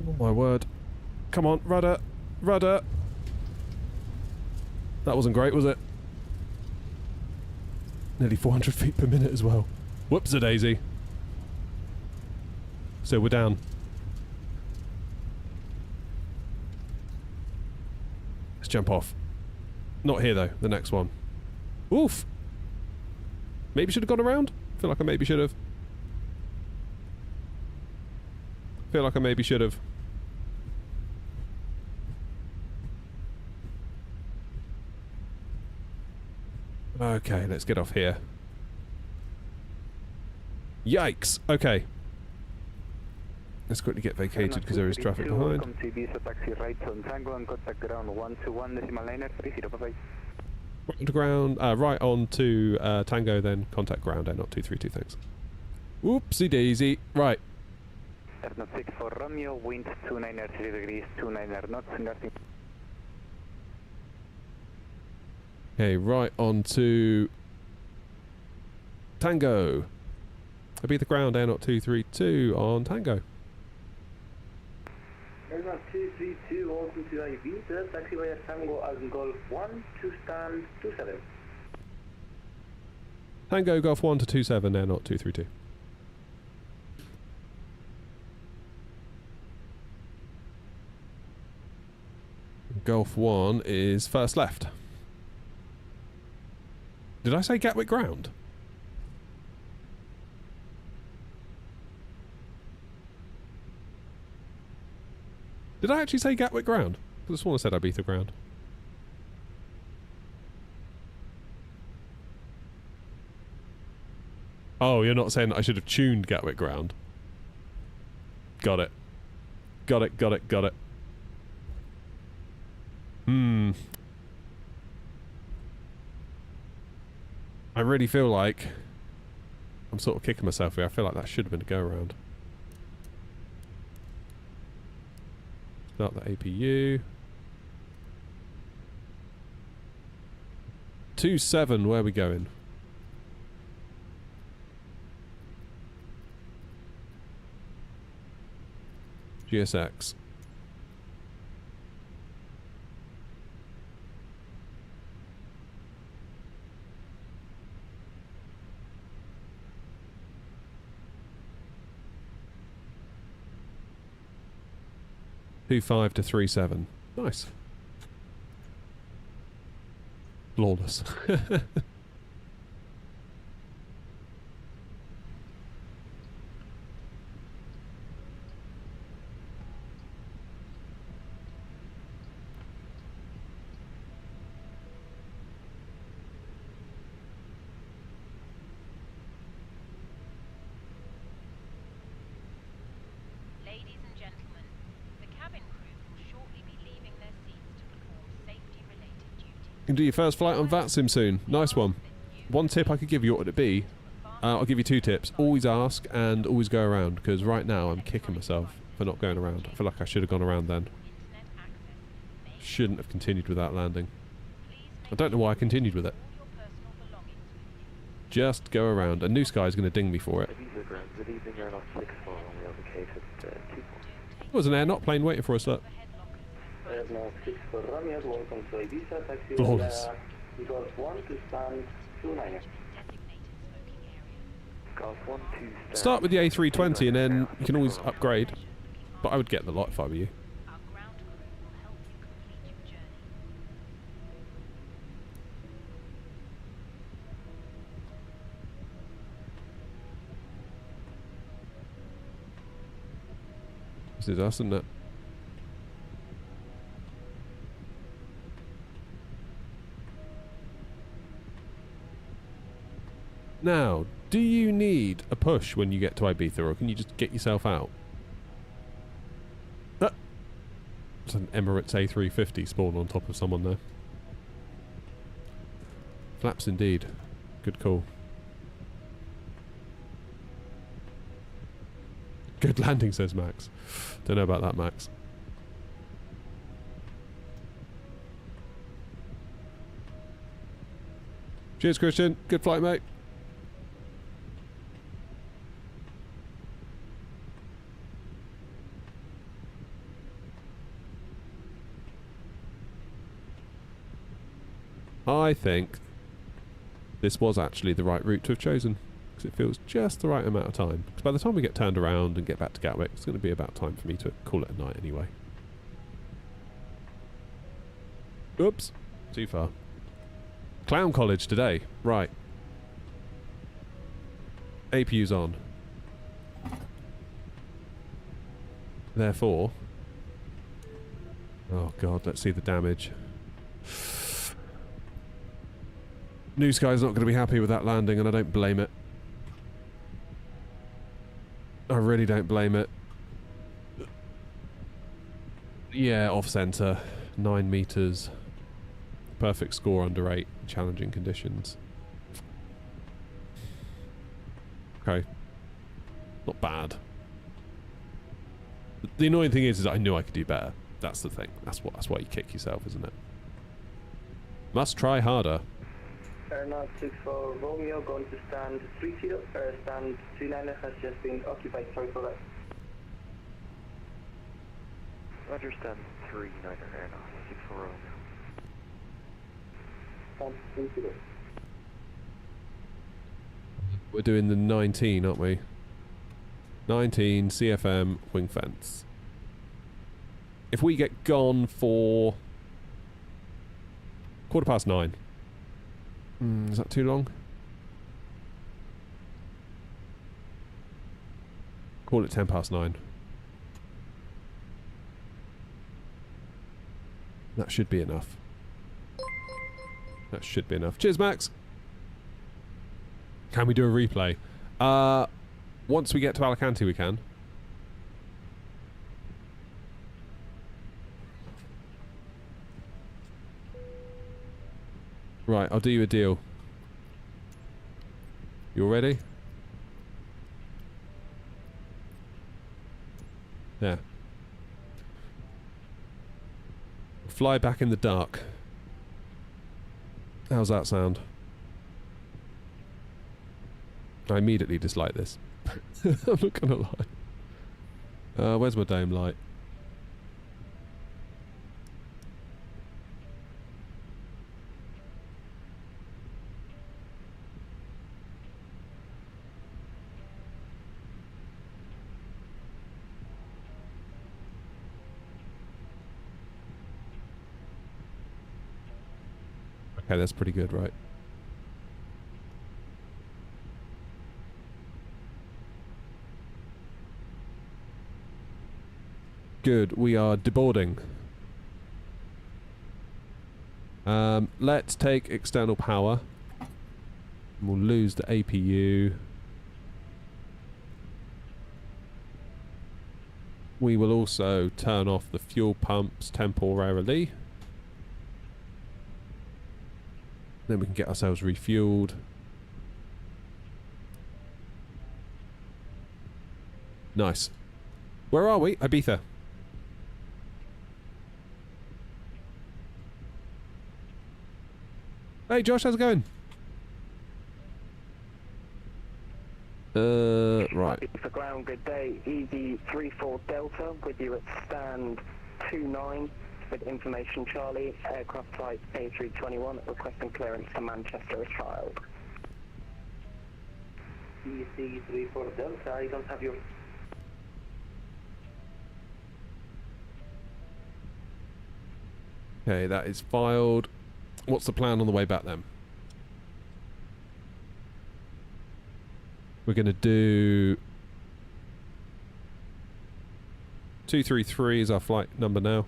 Oh my word. Come on, rudder! Rudder! That wasn't great, was it? Nearly 400 feet per minute as well. Whoops-a-daisy. So we're down. Let's jump off. Not here though, the next one. Oof! Maybe should have gone around? Feel like I maybe should have. Feel like I maybe should have. Okay, let's get off here. Yikes! Okay. Let's quickly get vacated because there is traffic behind. Welcome to Ibiza, taxi right on Tango and contact ground 121.9 30, bye-bye. Right to ground, right on to Tango, then contact ground, not 232, thanks. Whoopsie daisy. Right. Airnaut 64 Romeo, wind 290 degrees, 29 knots, gusting. Okay, right on to Tango. Ibiza ground, not 232 on Tango. Airnaut 232, welcome to Ibiza, taxi via Tango and Golf 1 to stand 27. Tango Golf 1 to 27, not 232. Golf 1 is first left. Did I say Gatwick ground? Did I actually say Gatwick ground? I just want to say Ibiza ground. Oh, you're not saying that I should have tuned Gatwick ground? Got it. Got it, got it, got it. I really feel like I'm sort of kicking myself here. I feel like that should have been a go around. Start the APU. 27, where are we going? GSX. Two 5 to 3-7. Nice. Flawless. Ladies and gentlemen, the cabin crew will shortly be leaving their seats to perform safety-related duties. You can do your first flight on VATSIM soon. Nice one. One tip I could give you, what would it be? I'll give you 2 tips. Always ask and always go around, because right now I'm kicking myself for not going around. I feel like I should have gone around then. Shouldn't have continued with that landing. I don't know why I continued with it. Just go around. And New Sky's going to ding me for it. Good evening, Airlock 64, we are located at 2. There was an air not plane waiting for us, look. Airlock 64, Romeo, welcome to Ibiza, taxi Flawless. Golf 1 to stand 29. Golf 1 to stand. Start with the A320 and then you can always upgrade. But I would get the lot if I were you. Our ground crew will help you complete your journey. This is us, isn't it? Now, do you need a push when you get to Ibiza, or can you just get yourself out? It's an Emirates A350 spawn on top of someone there. Flaps indeed. Good call. Good landing, says Max. Don't know about that, Max. Cheers, Christian. Good flight, mate. I think this was actually the right route to have chosen, because it feels just the right amount of time. Because by the time we get turned around and get back to Gatwick, it's going to be about time for me to call it a night anyway. Oops, too far. Clown College today, right. APU's on. Therefore, oh god, let's see the damage. New Sky's not going to be happy with that landing, and I don't blame it. I really don't blame it. Yeah, off-centre. 9 metres. Perfect score under 8. Challenging conditions. Okay. Not bad. The annoying thing is I knew I could do better. That's the thing. That's why you kick yourself, isn't it? Must try harder. Airlock 64 Romeo going to stand 30. Stand 29 has just been occupied. Sorry for that. Roger, stand 39 Airlock 64 Romeo. Stand 30. We're doing the 19, aren't we? 19 CFM wing fence. If we get gone for 9:15. Is that too long? Call it 9:10. That should be enough. That should be enough. Cheers, Max. Can we do a replay? Once we get to Alicante, we can. Right, I'll do you a deal. You all ready? Yeah. fly back in the dark. How's that sound? I immediately dislike this. I'm not gonna lie. Where's my dome light? Okay, that's pretty good, right? Good, we are deboarding. Let's take external power. We'll lose the APU. We will also turn off the fuel pumps temporarily. Then we can get ourselves refueled. Nice. Where are we? Ibiza. Hey Josh, how's it going? Right. For ground, good day. Easy 34 Delta with you at stand 29 with information Charlie, aircraft type A321, requesting clearance to Manchester as filed. Easy 34 Delta, I don't have your... Okay, that is filed. What's the plan on the way back then? We're going to do 233 is our flight number now.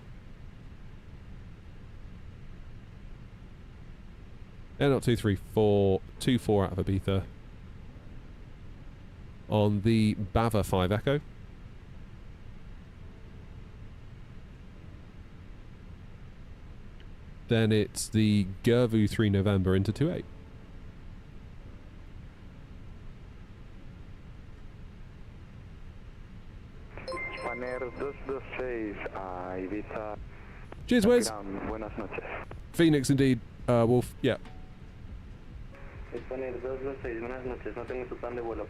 Not 234, 24 out of Ibiza. On the Bava 5 Echo. Then it's the Gervu 3 November into 28. Spanair 226 a Ibiza. Cheers, Wes. Buenas noches. Phoenix indeed. Wolf, yeah. Spanair 226, buenas noches. No tengo su plan de vuelo.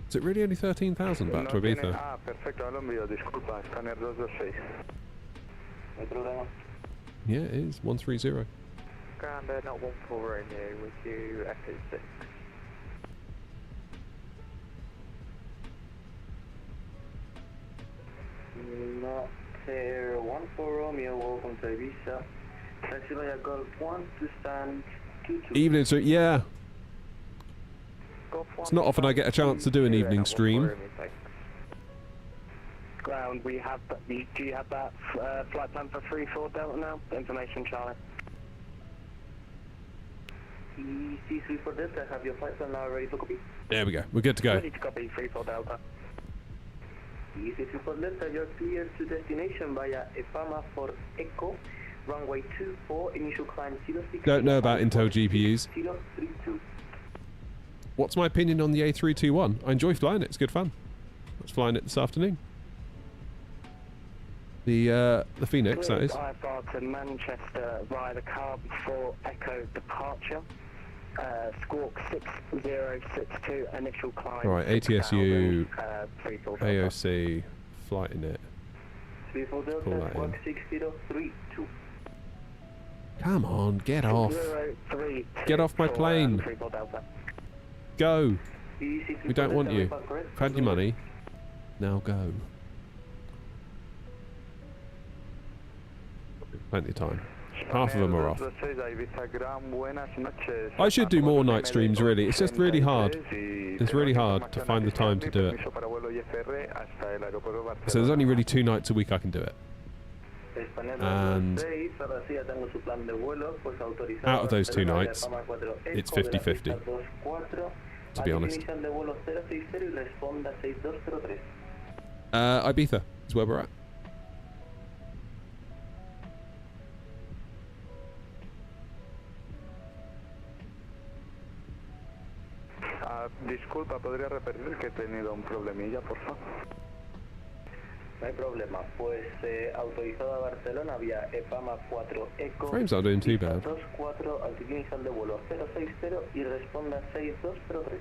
Is it really only 13,000 back to Ibiza? Ah, perfecto, lo envío. Disculpa, Spanair 226. No hay problema. Yeah, it is. 130. Ground not 140 here with you, Echo 6. Not here, 14 Romeo, welcome to Ibiza. Actually, I got 1 to stand 22. Evening stream, yeah. Golf 1 It's not often I get a chance to do an evening stream. Ground, we have. Do you have that flight plan for 34 Delta now? Information, Charlie. EC 34 Delta, have your flight plan now ready for copy? There we go. We're good to go. Ready to copy 34 Delta. EC 34 Delta, you're clear to destination via EPAMA for Echo, runway 24, initial climb 06. Don't know about Intel GPUs. 032. What's my opinion on the A321? I enjoy flying it. It's good fun. I was flying it this afternoon. The Phoenix, that is. IFR to Manchester via the Carb 4 Echo departure. Squawk 6062, initial climb. Alright, ATSU, 34 AOC, flight in it. 34 Delta, Pull that in. 6032. Come on, get off. 03 Get off my plane. 34 Delta. Go. EC We don't want you. 34 Delta, correct? You've had your money. Now go. Plenty of time. Half of them are off. I should do more night streams, really. It's just really hard. It's really hard to find the time to do it. So there's only really 2 nights a week I can do it. And out of those 2 nights, it's 50-50, to be honest. Ibiza is where we're at. Disculpa, ¿podría repetir que he tenido un problemilla, por favor? No hay problema, pues autorizado a Barcelona vía EPAMA 4 ECO. Frames aren't doing too bad. 24, altitud inicial de vuelo 060 y responda 6203.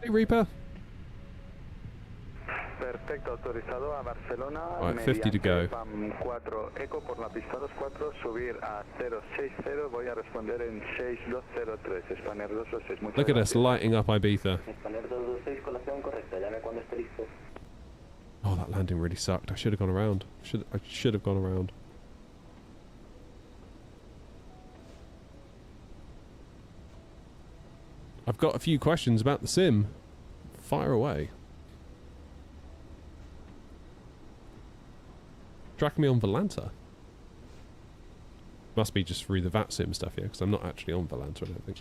Hey Reaper. Perfecto, autorizado a Barcelona. Right, 50 to go. EPAM 4 ECO por la pista 24, subir a 060, voy a responder en 6203, Spanier 226. Muchas Look at us gracias. lighting up Ibiza. Spanier 226, colación correcta, llame cuando esté listo. Oh, that landing really sucked. I should have gone around. I should have gone around. I've got a few questions about the sim. Fire away. Tracking me on Volanta. Must be just through the VAT sim stuff, yeah, because I'm not actually on Volanta, I don't think.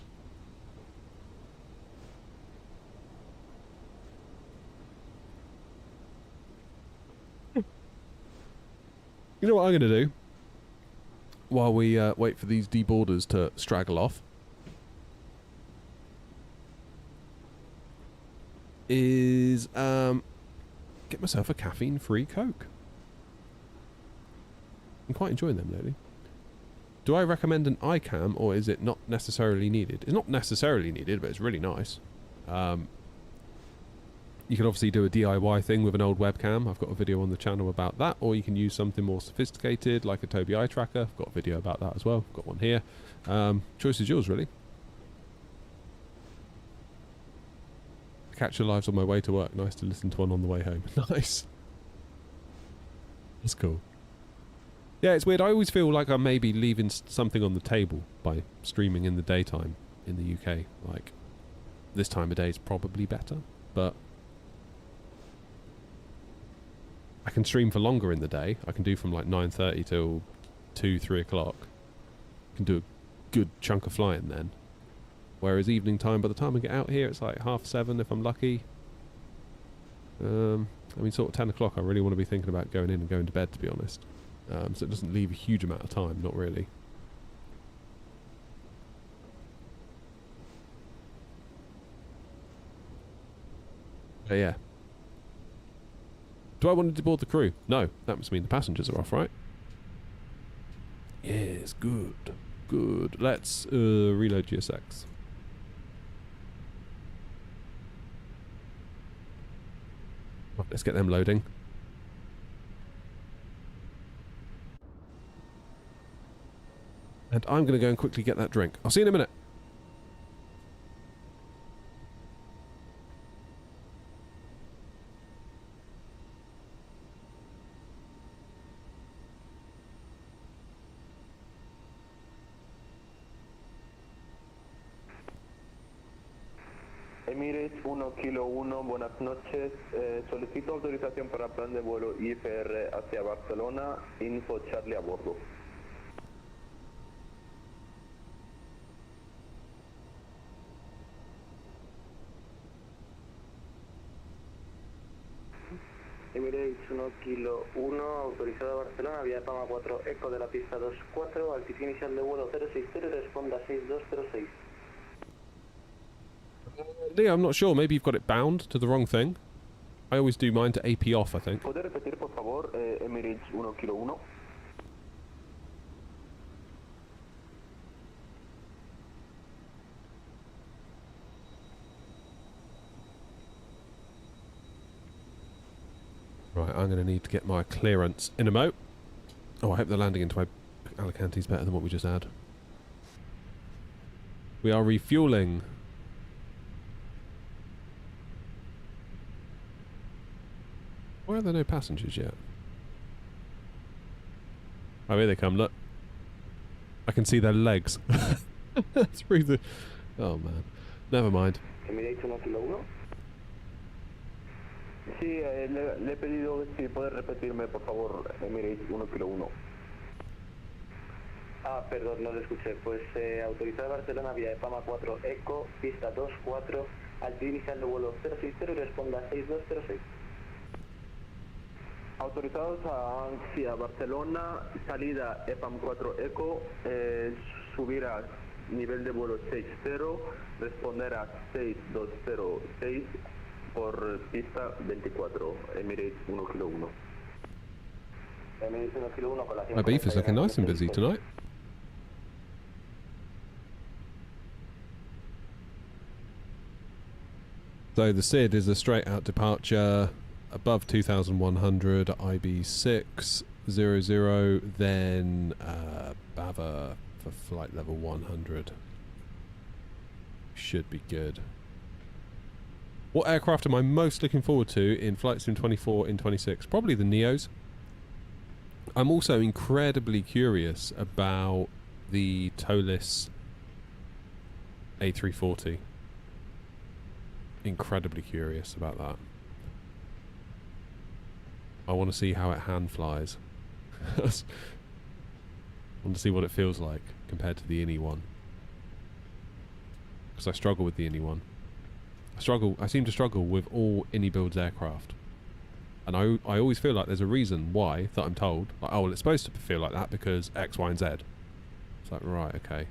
You know what I'm going to do? While we wait for these deboarders to straggle off. Is get myself a caffeine-free Coke. I'm quite enjoying them lately. Do I recommend an iCam, or is it not necessarily needed? It's not necessarily needed, but it's really nice. You can obviously do a DIY thing with an old webcam. I've got a video on the channel about that, or you can use something more sophisticated like a Tobii eye tracker. I've got a video about that as well. I've got one here. Choice is yours, really. Catch your lives on my way to work. Nice to listen to one on the way home. Nice. That's cool. Yeah, it's weird. I always feel like I'm maybe leaving something on the table by streaming in the daytime in the UK. Like, this time of day is probably better, but I can stream for longer in the day. I can do from like 9:30 till 2, 3 o'clock. I can do a good chunk of flying then. Whereas evening time, by the time I get out here, it's like 7:30 if I'm lucky. I mean, sort of 10 o'clock, I really want to be thinking about going in and going to bed, to be honest. So it doesn't leave a huge amount of time, not really. But yeah. Do I want to deboard the crew? No, that must mean the passengers are off, right? Yes, good. Good. Let's reload GSX. Right, let's get them loading. And I'm going to go and quickly get that drink. I'll see you in a minute. Emirates 1 Kilo 1, buenas noches. Solicito autorización para plan de vuelo IFR hacia Barcelona. Info Charlie a bordo. Emirates 1 Kilo 1, autorizado a Barcelona, vía EPAMA 4 ECO de la pista 24, altitud inicial de vuelo 060 y responda 6206. Yeah, I'm not sure. Maybe you've got it bound to the wrong thing. I always do mine to AP off, I think. ¿Puede repetir, por favor, Emirates 1 Kilo 1? Right, I'm going to need to get my clearance in a mo. Oh, I hope the landing into Alicante is better than what we just had. We are refueling. Why are there no passengers yet? Oh, here they come, look. I can see their legs. Through the... Oh, man. Never mind. Emirates 1 Kilo 1. Sí, le he pedido si puede repetirme, por favor, Emirates 1 Kilo 1. Ah, perdón, no lo escuché. Pues autorizado Barcelona vía EPAMA 4 ECO, pista 24, altitud inicial de vuelo 060 y responda 6206. Autorizados hacia Barcelona, salida EPAM 4 ECO, subir a nivel de vuelo 60, responder a 6206, por pista 24, Emirates 1 kilo 1. Emirates 1 kilo 1 con la My beef is looking nice and busy tonight. So the SID is a straight out departure above 2100 IB600, then Bava for flight level 100. Should be good. What aircraft am I most looking forward to in Flight Sim 24 in 26? Probably the Neos. I'm also incredibly curious about the Tolis A340. Incredibly curious about that. I want to see how it hand flies. I want to see what it feels like compared to the INI one. Because I struggle with the INI one. I seem to struggle with all INI builds aircraft. And I always feel like there's a reason why that I'm told. Like, oh, well, it's supposed to feel like that because X, Y, and Z. It's like, right, okay.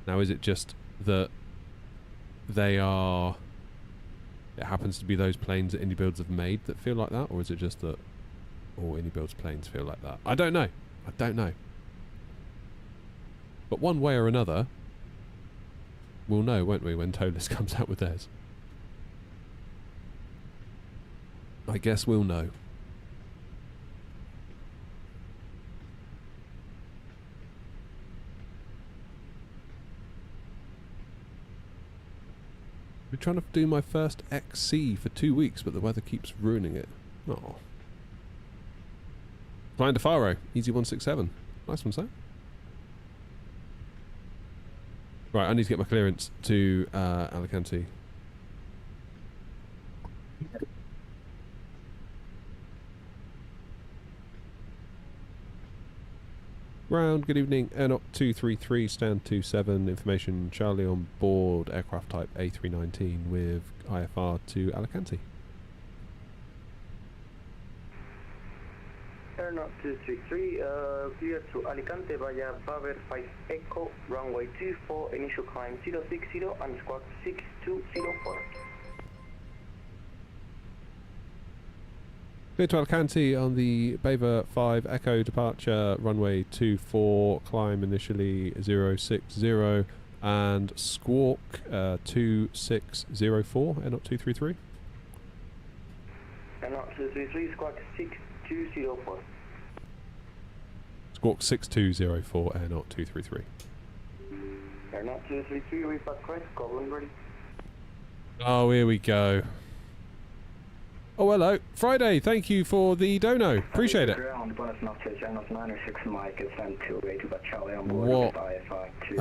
Now, is it just that they are... It happens to be those planes that INI builds have made that feel like that? Or is it just that all INI builds planes feel like that? I don't know. I don't know. But one way or another, we'll know, won't we, when Tolis comes out with theirs. I guess we'll know. I've been trying to do my first XC for 2 weeks, but the weather keeps ruining it. Oh. Flying to Faro, easy 167. Nice one, sir. Right, I need to get my clearance to Alicante. Ground, good evening. Airnoc 233, stand 27. Information, Charlie on board, aircraft type A319 with IFR to Alicante. Airnoc 233, clear to Alicante via Baver 5 Echo, runway 24, initial climb 060 and squawk 6204. Clear to Alicante on the Baver 5 Echo departure, runway 24, climb initially 060 and squawk 2604, Airnoc 233. Airnoc 233, squawk 6204. Squawk 6204, Airnoc 233. Airnoc 233, report correct, call when ready. Oh, here we go. Oh, hello. Friday, thank you for the dono. Appreciate it. Ground, Buenos noches, Airnoc 96 Mike, is sent to Ibiza, Charlie on board What? with IFI to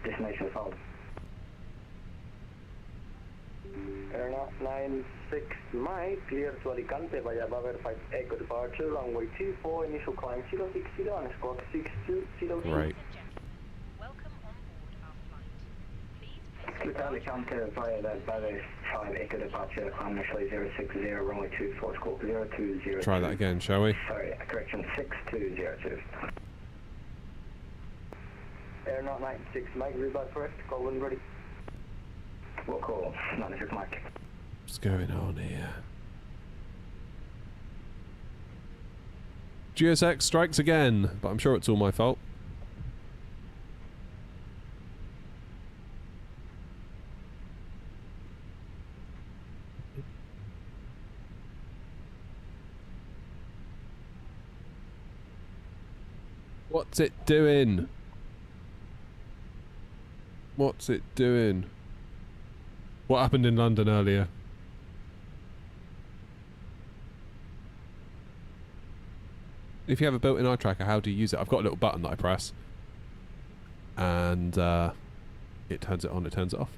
destination South. Airnoc 96 Mike, clear to Alicante via Baver 5 Echo departure, runway 24, initial climb 060 and squawk 6202. Great. Welcome on board our flight. Please Clear to Alicante via that Baver 5 Echo departure, climb initially 060, runway 24, squawk 0202. Try that again, shall we? Sorry, correction 6202. Airnoc 96 Mike, rebar correct, call when ready. We'll call 96 Mike. What's going on here? GSX strikes again, but I'm sure it's all my fault. What's it doing? What's it doing? What happened in London earlier? If you have a built-in eye tracker, how do you use it? I've got a little button that I press, and it turns it on, it turns it off.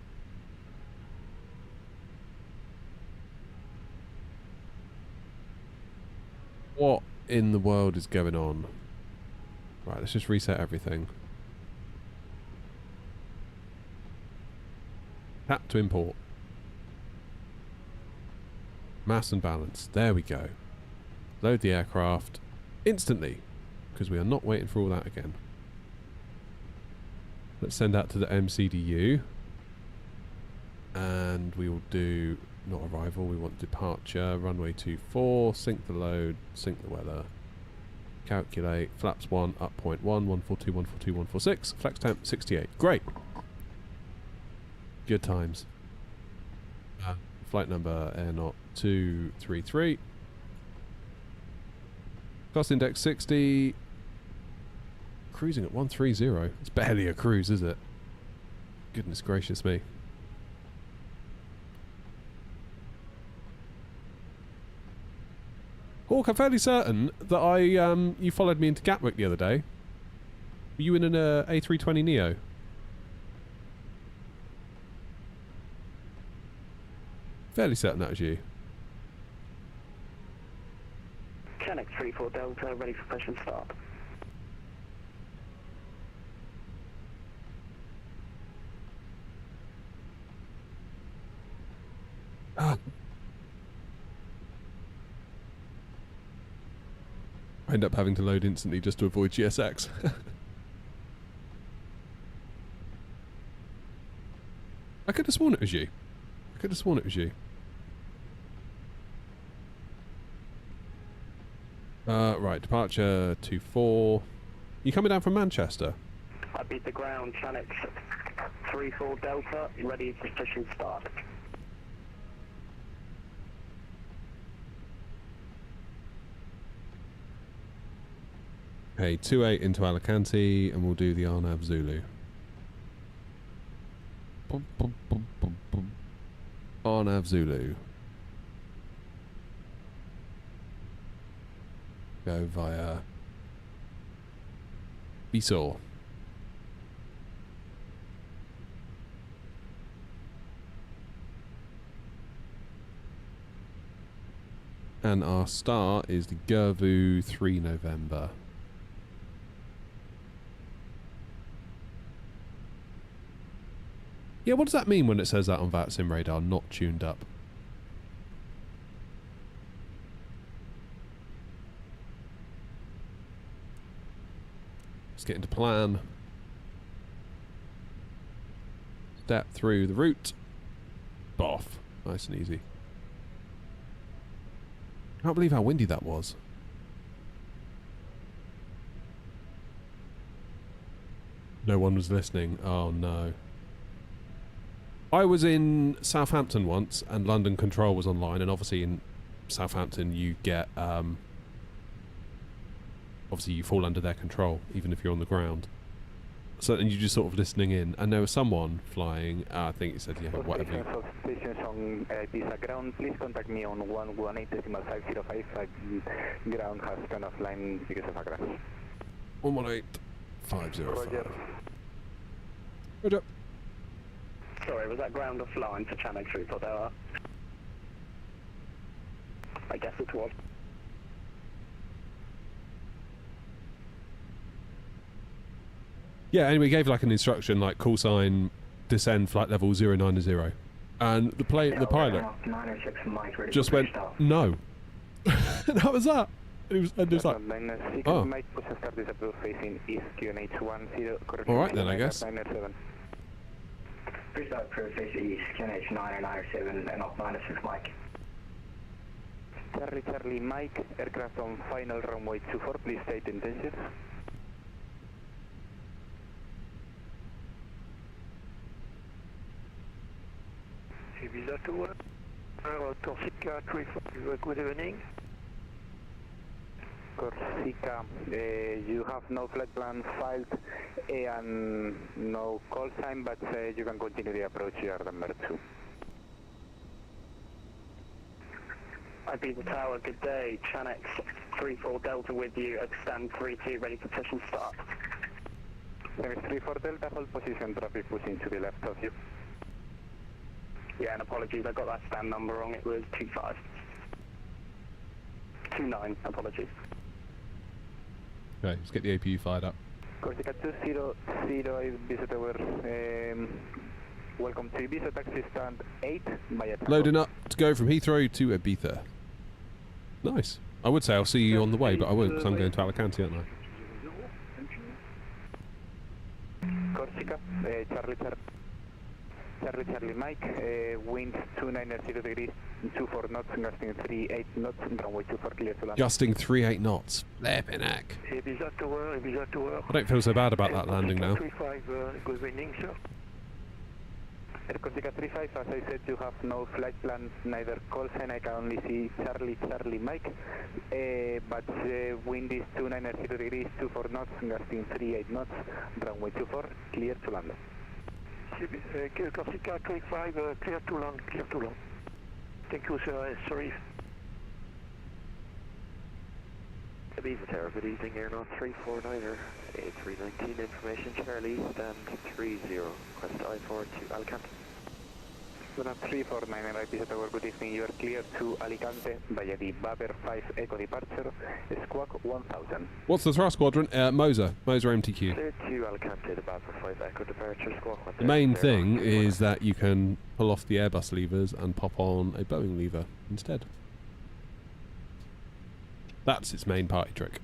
What in the world is going on? Right, let's just reset everything. Tap to import. Mass and balance. There we go. Load the aircraft instantly, because we are not waiting for all that again. Let's send that to the MCDU. And we will do, not arrival, we want departure, runway 24, sync the load, sync the weather, calculate, flaps 1, up point 1, 142, 142, 146, flex temp 68. Great. Good times. Flight number air not 233. Cost index 60. Cruising at 130. It's barely a cruise, is it? Goodness gracious me. Hawk, I'm fairly certain that you followed me into Gatwick the other day. Were you in an A320 Neo? Fairly certain that was you. Channel 34 Delta, ready for push and start. Ah. I end up having to load instantly just to avoid GSX. I could have sworn it was you. I could have sworn it was you. Right, departure 24. You coming down from Manchester? I beat the ground, Channel 34 Delta, ready for push and start. Okay, 28 into Alicante, and we'll do the Arnav Zulu. Bum, bum, bum, bum, bum. Arnav Zulu. Go via Ibiza. And our start is the Gervu 3 November. Yeah, what does that mean when it says that on VATSIM radar, not tuned up? Let's get into plan. Step through the route. Boff. Nice and easy. Can't believe how windy that was. No one was listening. Oh no. I was in Southampton once and London Control was online, and obviously in Southampton you get obviously you fall under their control even if you're on the ground. So and you're just sort of listening in, and there was someone flying, I think it said, yeah, whatever. Stations on Ibiza ground, please contact me on 118.505. Ground has gone offline because of a crash. 118.505. Roger. Sorry, was that ground offline for Channel 34 Delta? I guess it was. Yeah, anyway, gave like an instruction like call sign, descend flight level 090. And the pilot just went, no. And that was that. And it was like, oh. Alright then, I guess. Please start process east, QNH 997 and up 96 Mike. Charlie Mike, aircraft on final runway 24, please state intentions. Ibiza to Corsica 35, good evening. Corsica, you have no flight plan filed and no call sign, but you can continue the approach to yard number 2. Ibiza Tower, good day. Chanex 34 Delta with you, extend 32, ready for push and start. Chanex 34 Delta, hold position, traffic pushing to the left of you. Yeah, and apologies, I got that stand number wrong, it was 25. 29, apologies. Okay, let's get the APU fired up. Corsica 200 Ibiza Tower, welcome to Ibiza, taxi stand 8 via Tower. Loading up to go from Heathrow to Ibiza. Nice. I would say I'll see you on the way, but I won't because I'm going to Alicante, aren't I? Corsica, Charlie Charlie, Charlie Mike, winds 290 degrees, 24 knots, gusting 38 knots, runway 24 clear to land. Gusting 38 knots. Flippin' heck. Ibiza Tower, Ibiza Tower. I don't feel so bad about that landing now. 35, good evening, sir. Air Corsica 35, as I said, you have no flight plans, neither call sign. I can only see Charlie, Charlie Mike, but the wind is 290 degrees, 24 knots, gusting 38 knots, runway 24, clear to land. Air Corsica 35, clear to land, clear to land. Thank you, sir, sorry. Ibiza Tower, good evening, Airnaut 349er, A319 information, Charlie, stand 30, request I4 to Alicante. Airnaut 349er, Ibiza Tower, good evening, you are clear to Alicante via the Baber 5 Echo departure, Squawk 1000. What's the thrust quadrant? Moser MTQ. Clear to Alicante, the Baber 5 Echo departure, Squawk 1000. The main thing is that you can pull off the Airbus levers and pop on a Boeing lever instead. That's its main party trick.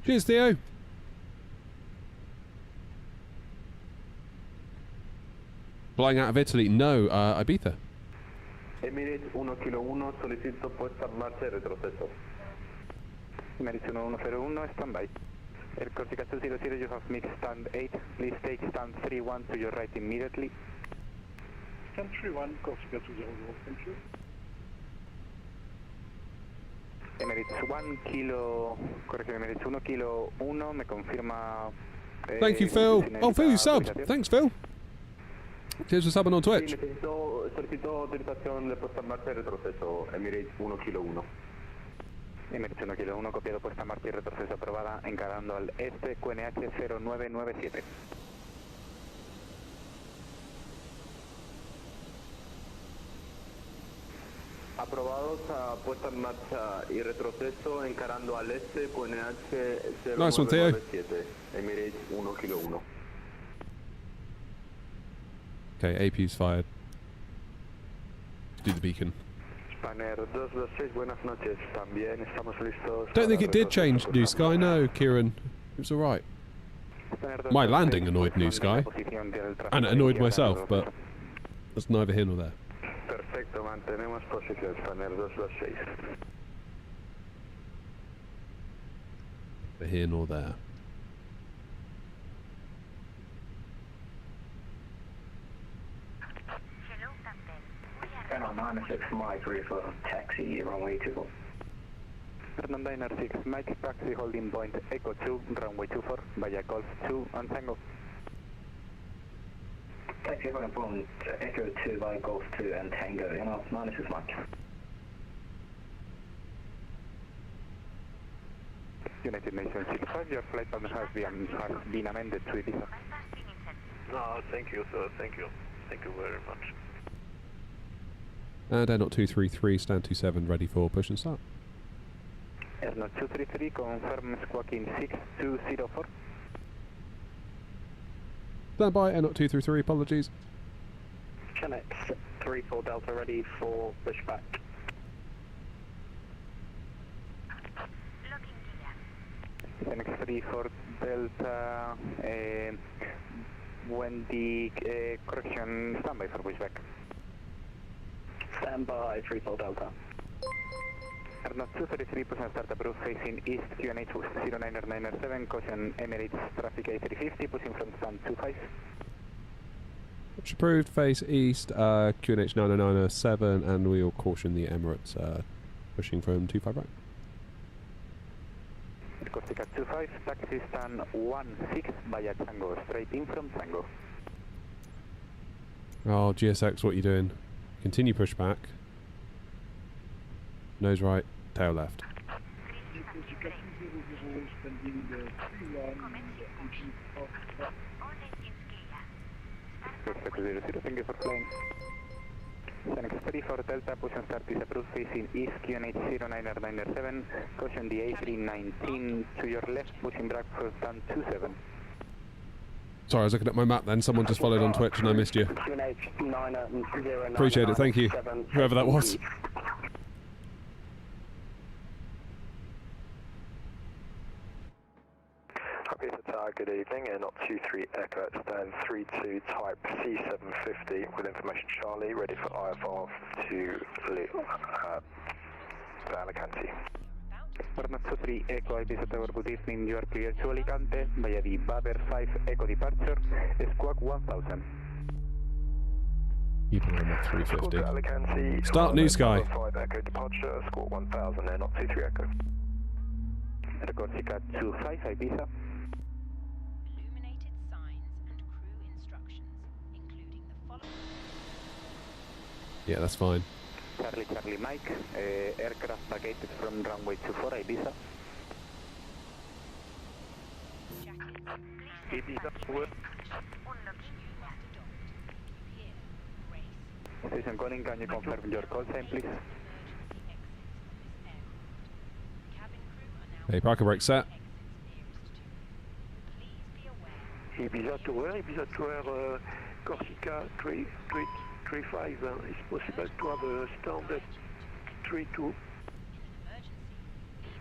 Cheers, Theo. Flying out of Italy? No, Ibiza. Emirates 1 Kilo 1, solicito puesta en marcha y retroceso. Emirates 1101, standby. Air Corsica 200, you have mixed stand 8, please take stand 31 to your right immediately. Stand 31, Corsica 200, thank you. Emirates 1 Kilo, corrección, Emirates 1 Kilo 1, me confirma... Thank you, Phil. si Oh, Phil, you necesita subbed. autorización. Thanks, Phil. Cheers for subbing on Twitch. Solicito autorización de puesta en marcha y retroceso, Emirates 1 Kilo 1. Emirates 1 Kilo 1, copiado, puesta en marcha y retroceso aprobada, encarando al este, QNH 0997. Aprobados a puesta en marcha y retroceso, encarando al este, QNH Nice one, Theo. 0997, Emirates 1 Kilo 1. Okay, AP's fired. Do the beacon. Spanier 226, buenas noches. También estamos listos. Don't think it did change New Sky, no, Kieran. It was alright. My landing annoyed New Sky. And it annoyed myself, but that's neither here nor there. Perfecto, mantenemos posición, Spanier 226. Neither here nor there. Hello, Captain. Channel 96 Mike, for taxi, runway 24. Fernando 96 Mike, taxi holding point Echo 2, runway 24, via Golf 2 and Tango. Taxi holding point Echo 2 via Golf 2 and Tango, Channel 96 Mike. United Nations 65, your flight plan has been amended to Ibiza. No, thank you, sir, thank you. Thank you very much. And Airnaut 233, stand 27, ready for push and start. Airnaut 233, confirm squawking 6204. Stand by, Airnaut 233, apologies. Connect 34 Delta, ready for pushback. Looking clear. Next 34 Delta, when the correction, standby for pushback. Standby 34 Delta. Airnaut 233, push and start approved, facing east, QNH 0997, caution Emirates traffic A350, pushing from stand 25. Push approved, face east, QNH 90907, and we'll caution the Emirates pushing from 25 right. Corsica 25, taxi stand 16 via Tango, straight in from Tango. Oh, GSX, what are you doing? Continue pushback. Nose right, tail left. Perfect, 00, thank you for flying. Next 34 Delta, push and start is approved, facing east, QNH 0997, caution the A319 to your left, pushing back for stand 27. Sorry, I was looking at my map then. Someone just followed on Twitch and I missed you. Appreciate it, thank you. Whoever that was. Ibiza Tower, good evening, Not 23 Echo, stand 32 type C750 with information Charlie, ready for IFR to Alicante. Pernod 23 Echo Ibiza Tower, good evening, you are clear to Alicante via the Baber 5 Echo departure, squawk 1000. Keeping on at Squawk 350. to Alicante. Start New Sky. 5 Echo departure, squawk 1000, Not 23 Echo. Air Corsica 25 Ibiza. Illuminated signs and crew instructions, including the following. Yeah, that's fine. Charlie Charlie Mike, aircraft vacated from runway 24 Ibiza. Jackets, Ibiza, Continue well, must adopt. Here, race. Station calling, can you confirm your call sign please? Emergency exits from this aircraft. Cabin crew are now Hey, parking brake set. exits nearest to. Please be aware. Ibiza Tower, Corsica 35, it's possible to have a standard 32.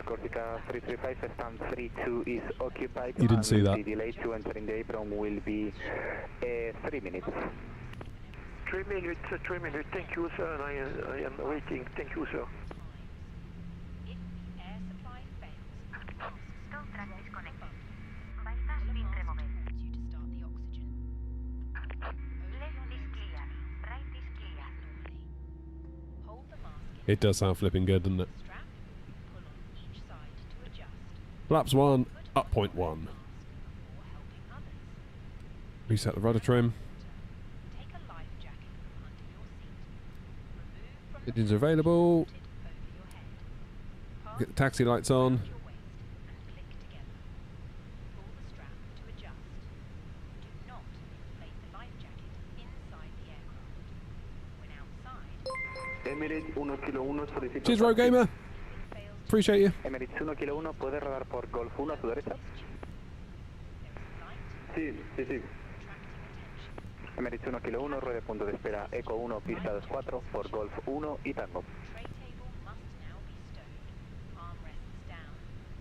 Corsica 335, stand 32 is occupied. You didn't see and that. The delay to entering the apron will be 3 minutes. 3 minutes, thank you sir, and I am waiting, thank you sir. If the air supply fails, ask Stall track disconnected. Bypass bin removed. you to start the oxygen. Left is clear. Right is clear. Normally. Hold the mask It does sound flipping good, doesn't it? strap, pull on each side to adjust. Flaps 1, Put up point 1. mask before helping others. Reset the rudder trim. Take a life jacket from under your seat. Remove from Engines are available. the over your head. Get the taxi lights on. Around your waist and click together. Pull the strap to adjust. Do not inflate the life jacket inside the aircraft. When outside, Emirates 1 Kilo 1 solicita. Cheers, Road Gamer. it fails to Appreciate you. Emirates 1 Kilo 1, ¿puede rodar por Golf 1 a su derecha? there is light, Sí, sí, sí. attracting attention. Emirates 1 Kilo 1, ruede punto de espera Eco 1, pista 24 por Golf 1 y Tango. Tray table must now be stowed. Armrests down.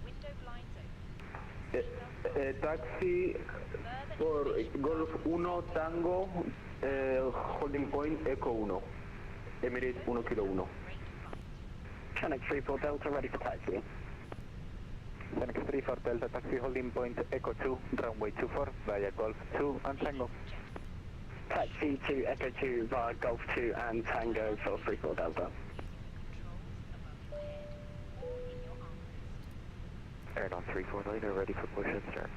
Window blinds open. Taxi por Golf 1, Tango, holding point Eco 1. Emirates 1 Kilo 1. Channel 34 Delta, ready for taxi. Fenix 3 for Delta Taxi, holding point Echo 2, runway 24 via Golf 2 and Tango. Taxi to Echo 2 via Golf 2 and Tango for 34 Delta. Controls above your head or in your armrest. Airnav 349 ready for push and start.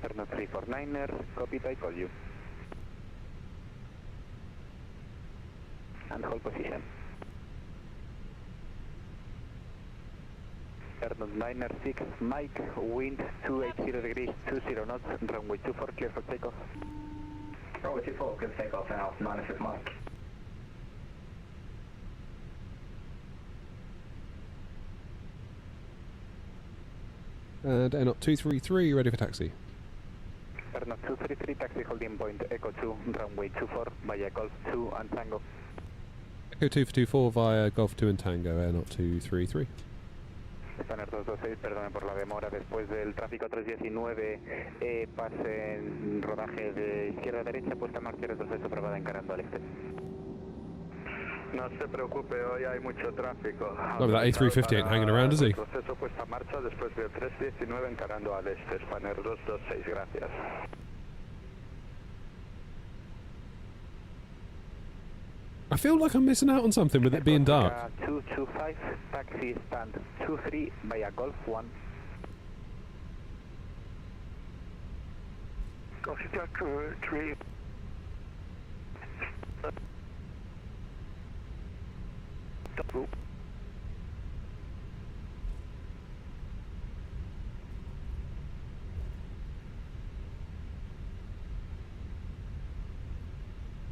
Airnav 349er, copy, I call you. And hold position. Airnav 9er 6, Mike, wind 280 degrees, 20 knots, runway 24, clear for takeoff. Runway 24, good takeoff now, 96 Mike. And Airnav 233, ready for taxi. Airnav 233, taxi holding point Echo 2, runway 24 via Golf 2 and Tango. Echo 224 via Golf 2 and Tango, Airnav 233. Spanner 226, perdone por la demora, después del tráfico 319, pase en rodaje de izquierda a derecha, puesta en marcha, retroceso, probada encarando al este. No se preocupe, hoy hay mucho tráfico. Oh, that A350 ain't hanging around, is he? Proceso puesta en marcha después del 319 encarando al este, Spanner 226, gracias. I feel like I'm missing out on something with it being dark. 225, taxi stand 23 via Golf 1. Corsica 3. Tango.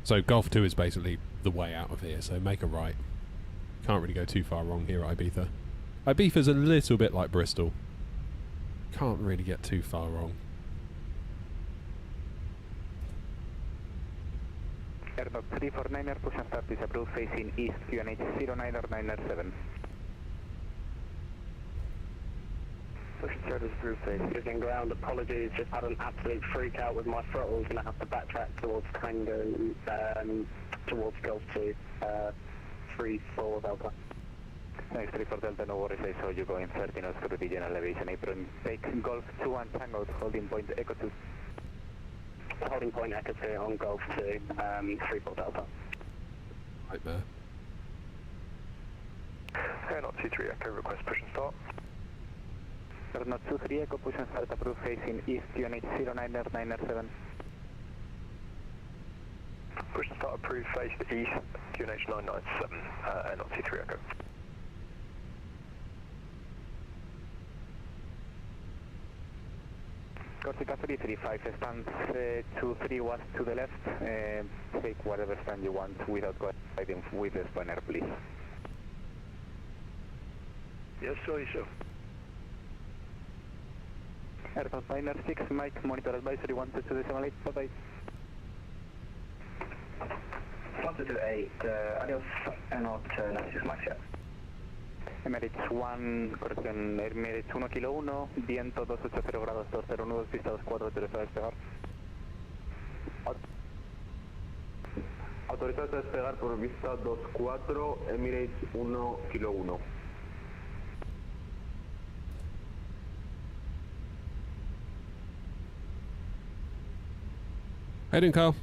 So Golf 2 is basically the way out of here, so make a right. Can't really go too far wrong here at Ibiza. Ibiza's a little bit like Bristol. Can't really get too far wrong. Airnav 349er, push and start is approved, facing east, QNH 09 or 907. Corsica Start as approved phase. Using ground, apologies, just had an absolute freak out with my throttle. Gonna have to backtrack towards Tango, towards Golf 2, 3-4 Delta. Thanks, 3-4 Delta, no worries, I saw you going 30 knots to regional elevation apron. Take Golf 2 and Tango, holding point Echo 2. Holding point Echo 2 on Golf 2, 3-4 Delta. Right there. Not 2-3 Echo, request push and start. Not 2-3 Echo, push and start approved facing east, unit 09er9er7. Push and start approved, face east, QNH 997, not 2-3 Echo. Corsica 335, stands 2-3 was to the left, take whatever stand you want without guiding with the spanner, please. Yes, sir, sir. Airport 906, Mike, monitor advisory 122.8, bye-bye. 128, adios, not 96 Mike, yeah. Emirates 1, corrección, Emirates 1 kilo 1, viento 280 grados 20 nudos, pista 24, autorizado a despegar. Autorizado a despegar por pista 24, Emirates 1 kilo 1. How you doing, Carl?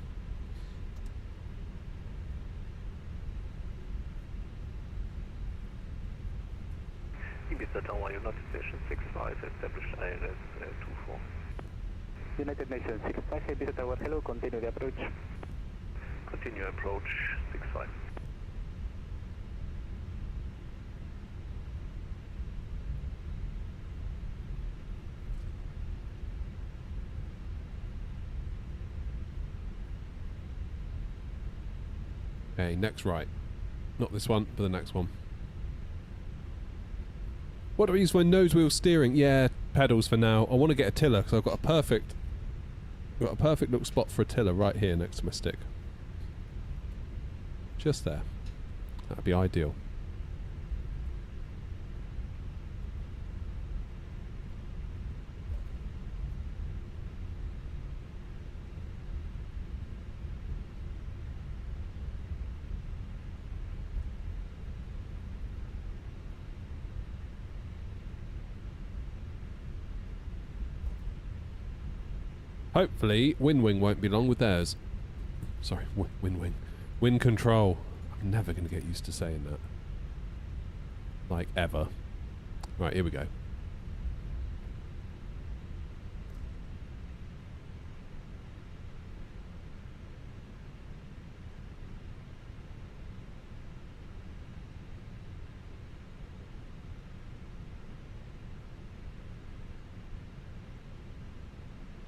Ibiza Tower, United Nations 65, established ILS 24. United Nations 65, Ibiza Tower, hello, continue the approach. Continue approach 65. Okay, next right. Not this one, but the next one. What do I use for my nose wheel steering? Yeah, pedals for now. I want to get a tiller because I've got a perfect little spot for a tiller right here next to my stick. Just there. That'd be ideal. Hopefully, Wing won't be long with theirs. Sorry, Wing. Wind control. I'm never going to get used to saying that. Like, ever. Right, here we go.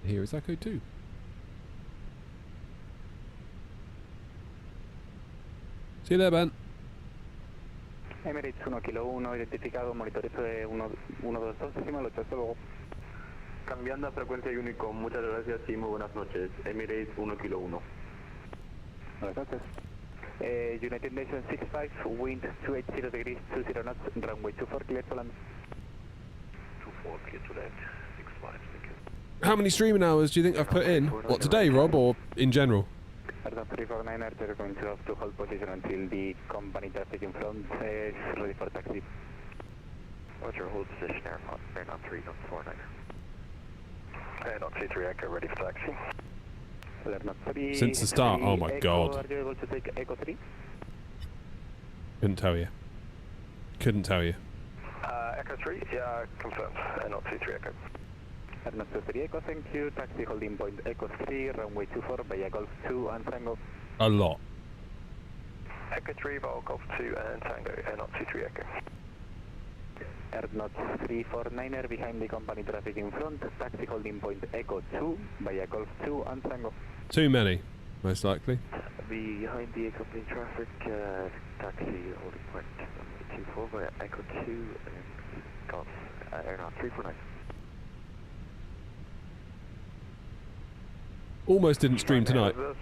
Here is Echo 2. See you there, Ben. Emirates 1 kilo 1, identificado, monitorizo de 122, decimal 8, hasta luego. Cambiando a frecuencia Unicom, muchas gracias y muy buenas noches. Emirates 1 kilo 1. Buenas noches. United Nations 65, wind 280 degrees, 20 knots, runway 24, clear to land. 24, clear to land, 65, thank you. How many streaming hours do you think I've put in? What, today, Rob, or in general? Aircraft 349er, they're going to have to hold position until the company traffic in front is ready for taxi. Roger, hold position, airport 3, not 49er. Not 2-3 Echo, ready for taxi. Not 3. Since the start, oh my Echo, god. Are you able to take Echo 3? Couldn't tell you. Couldn't tell you. Echo 3, yeah, confirmed. Not 2-3 Echo. Not 3 Echo, thank you. Taxi holding point Echo 3, runway 24, via Golf 2 and Tango. A lot. Echo 3, Vol Golf 2 and Tango, not 2-3 Echo. Not 349er behind the company traffic in front. Taxi holding point Echo 2, via Golf 2 and Tango. Too many, most likely. Behind the accompanying traffic, taxi holding point 24 via Echo 2 and Golf, Airnav 349. Almost didn't stream tonight. But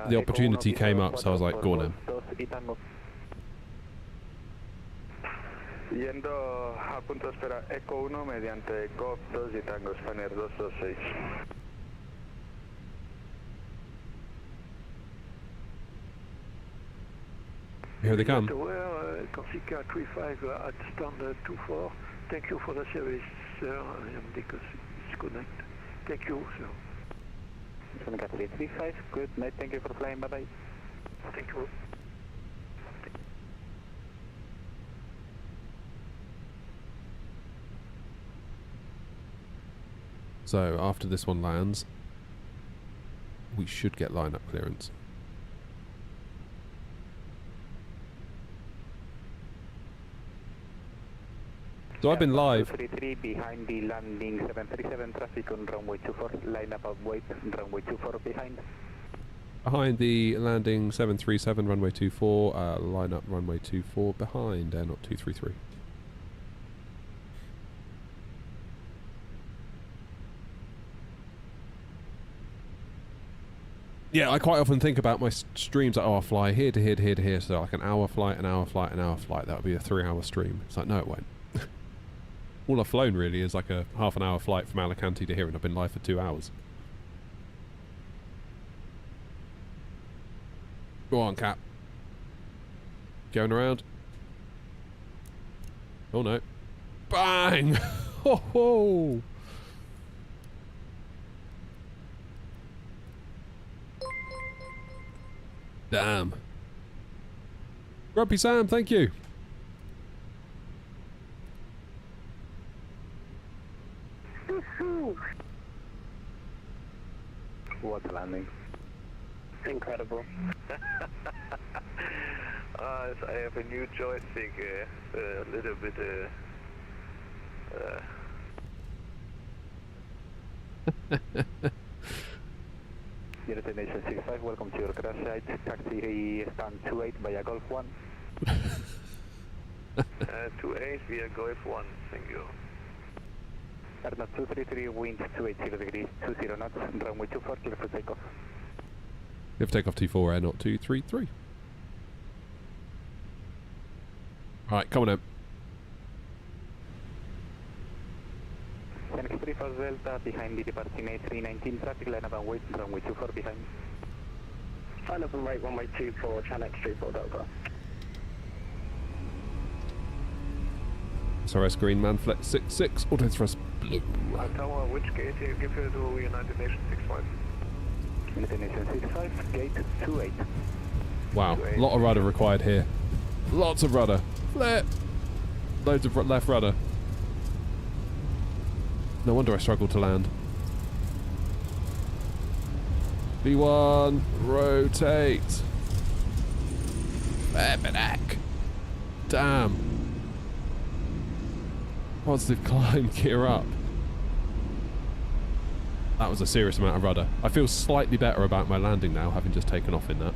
the opportunity came up, so I was like, go on in. Yendo a punto de espera Eco 1 mediante GOV 2 y Tango Spanier 226. Here they come. Corsica 35 at stand 24. Thank you for the service, sir. I am disconnected. Thank you, sir. Sonica 335, good night, thank you for flying, bye bye. Thank you. So after this one lands, we should get line-up clearance. So I've been live. 233 behind the landing 737 traffic on runway 24, line up wait, runway 24 behind. Behind the landing 737 runway 24, line up runway 24 behind air not 233. Yeah, I quite often think about my streams like, oh, I'll fly here to here to here to here, so like an hour flight, an hour flight, an hour flight. That would be a 3-hour stream. It's like, no, it won't. All I've flown really is like a half an hour flight from Alicante to here, and I've been live for 2 hours. Go on, Cap. Going around. Oh no. Bang! Ho ho! Damn. Grumpy Sam, thank you. What a landing. Incredible. I have a new joystick, a little bit. United Nation 65, welcome to your crash site. Taxi stand 28 via Golf 1. 28 via Golf 1, thank you. Airnot 233, wind 280 degrees, 20 knots, runway 24, clear for takeoff. We have takeoff T4 air not 233. Alright, coming in. Phoenix 3 for Delta, behind the departing A319 traffic, line up and wait, runway 24 behind. Line up and wait, runway 24, Channel 34 Delta. SRS Green Man Flex 66, auto thrust blue. Tower, which gate do you give you to United Nations 65? United Nation 65, gate 28. Wow, a lot of rudder required here. Lots of rudder. Flip! Loads of left rudder. No wonder I struggled to land. B1, rotate. Flippin' damn. Positive climb, gear up. That was a serious amount of rudder. I feel slightly better about my landing now, having just taken off in that.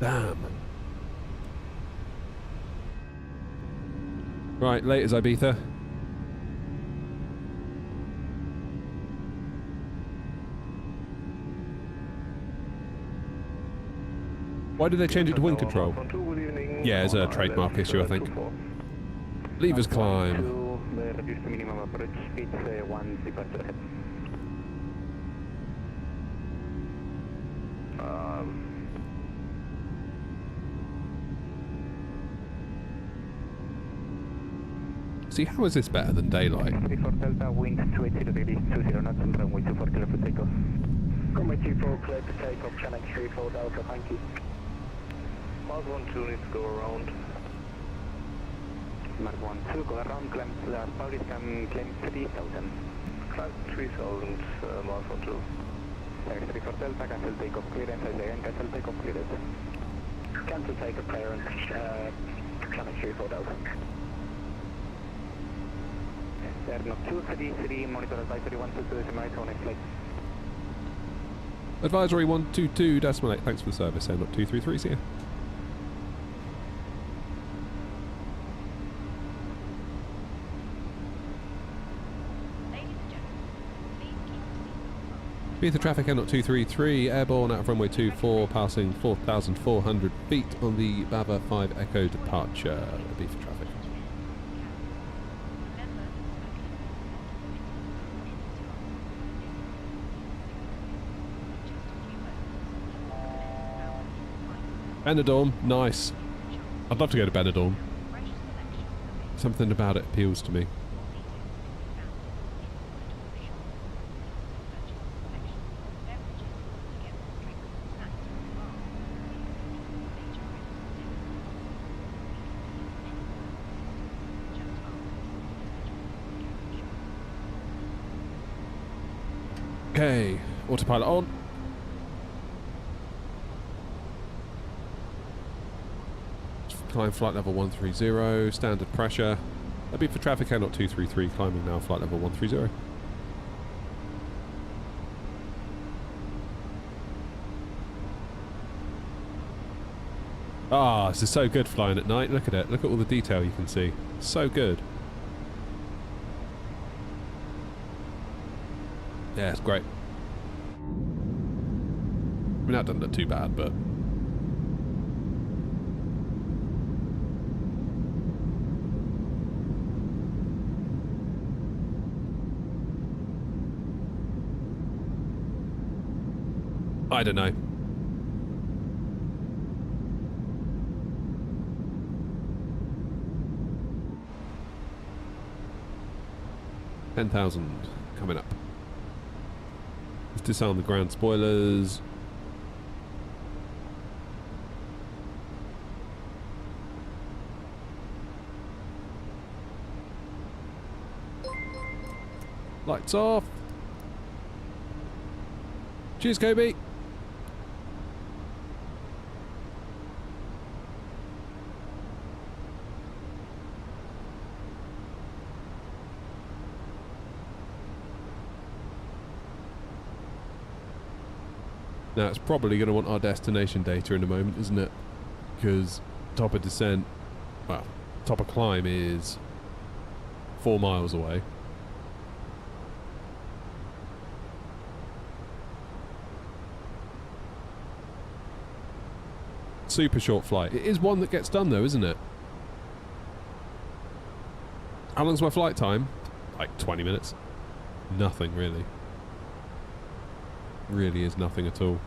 Damn. Right, late as Ibiza. Why did they change it to wind control? Yeah, it's a trademark issue, I think. Levers climb. Reduce to minimum approach speed, 1 departure ahead. See, how is this better than daylight? 34 Delta, wind 280 degrees, 20 knots, and runway 24 clear for takeoff. Runway 24 clear for takeoff, Channel 34 Delta, thank you. Mark 12 needs to go around. Mark 12, go around, climb, public can claim 3000. Climb 3000, Mark 12. Thanks, 34 Delta, cancel takeoff clearance, again, cancel takeoff clearance. Cancel takeoff clearance, Channel 34 Delta. Airnot 233, monitor advisory 122, decimal on next flight. Advisory 122, decimal 8, thanks for the service, air not 233, see ya. Ladies and gentlemen, please keep your seatbelts Ibiza traffic N0233, airborne out of runway 24, passing 4,400 feet on the Bava 5 Echo departure. Ibiza traffic. Benidorm, nice. I'd love to go to Benidorm. Something about it appeals to me. Okay, autopilot on. Climb flight level 130, standard pressure. That'd be for traffic N0233, climbing now flight level 130. Ah, this is so good flying at night. Look at it. Look at all the detail you can see. So good. Yeah, it's great. I mean, that doesn't look too bad, but... I don't know. $10,000 coming up. Let's disarm the ground spoilers. Lights off. Cheers, Kobe. Now it's probably going to want our destination data in a moment, isn't it? Because top of descent, well, top of climb is 4 miles away. Super short flight. It is one that gets done though, isn't it? How long's my flight time? Like 20 minutes. Nothing really. Really is nothing at all.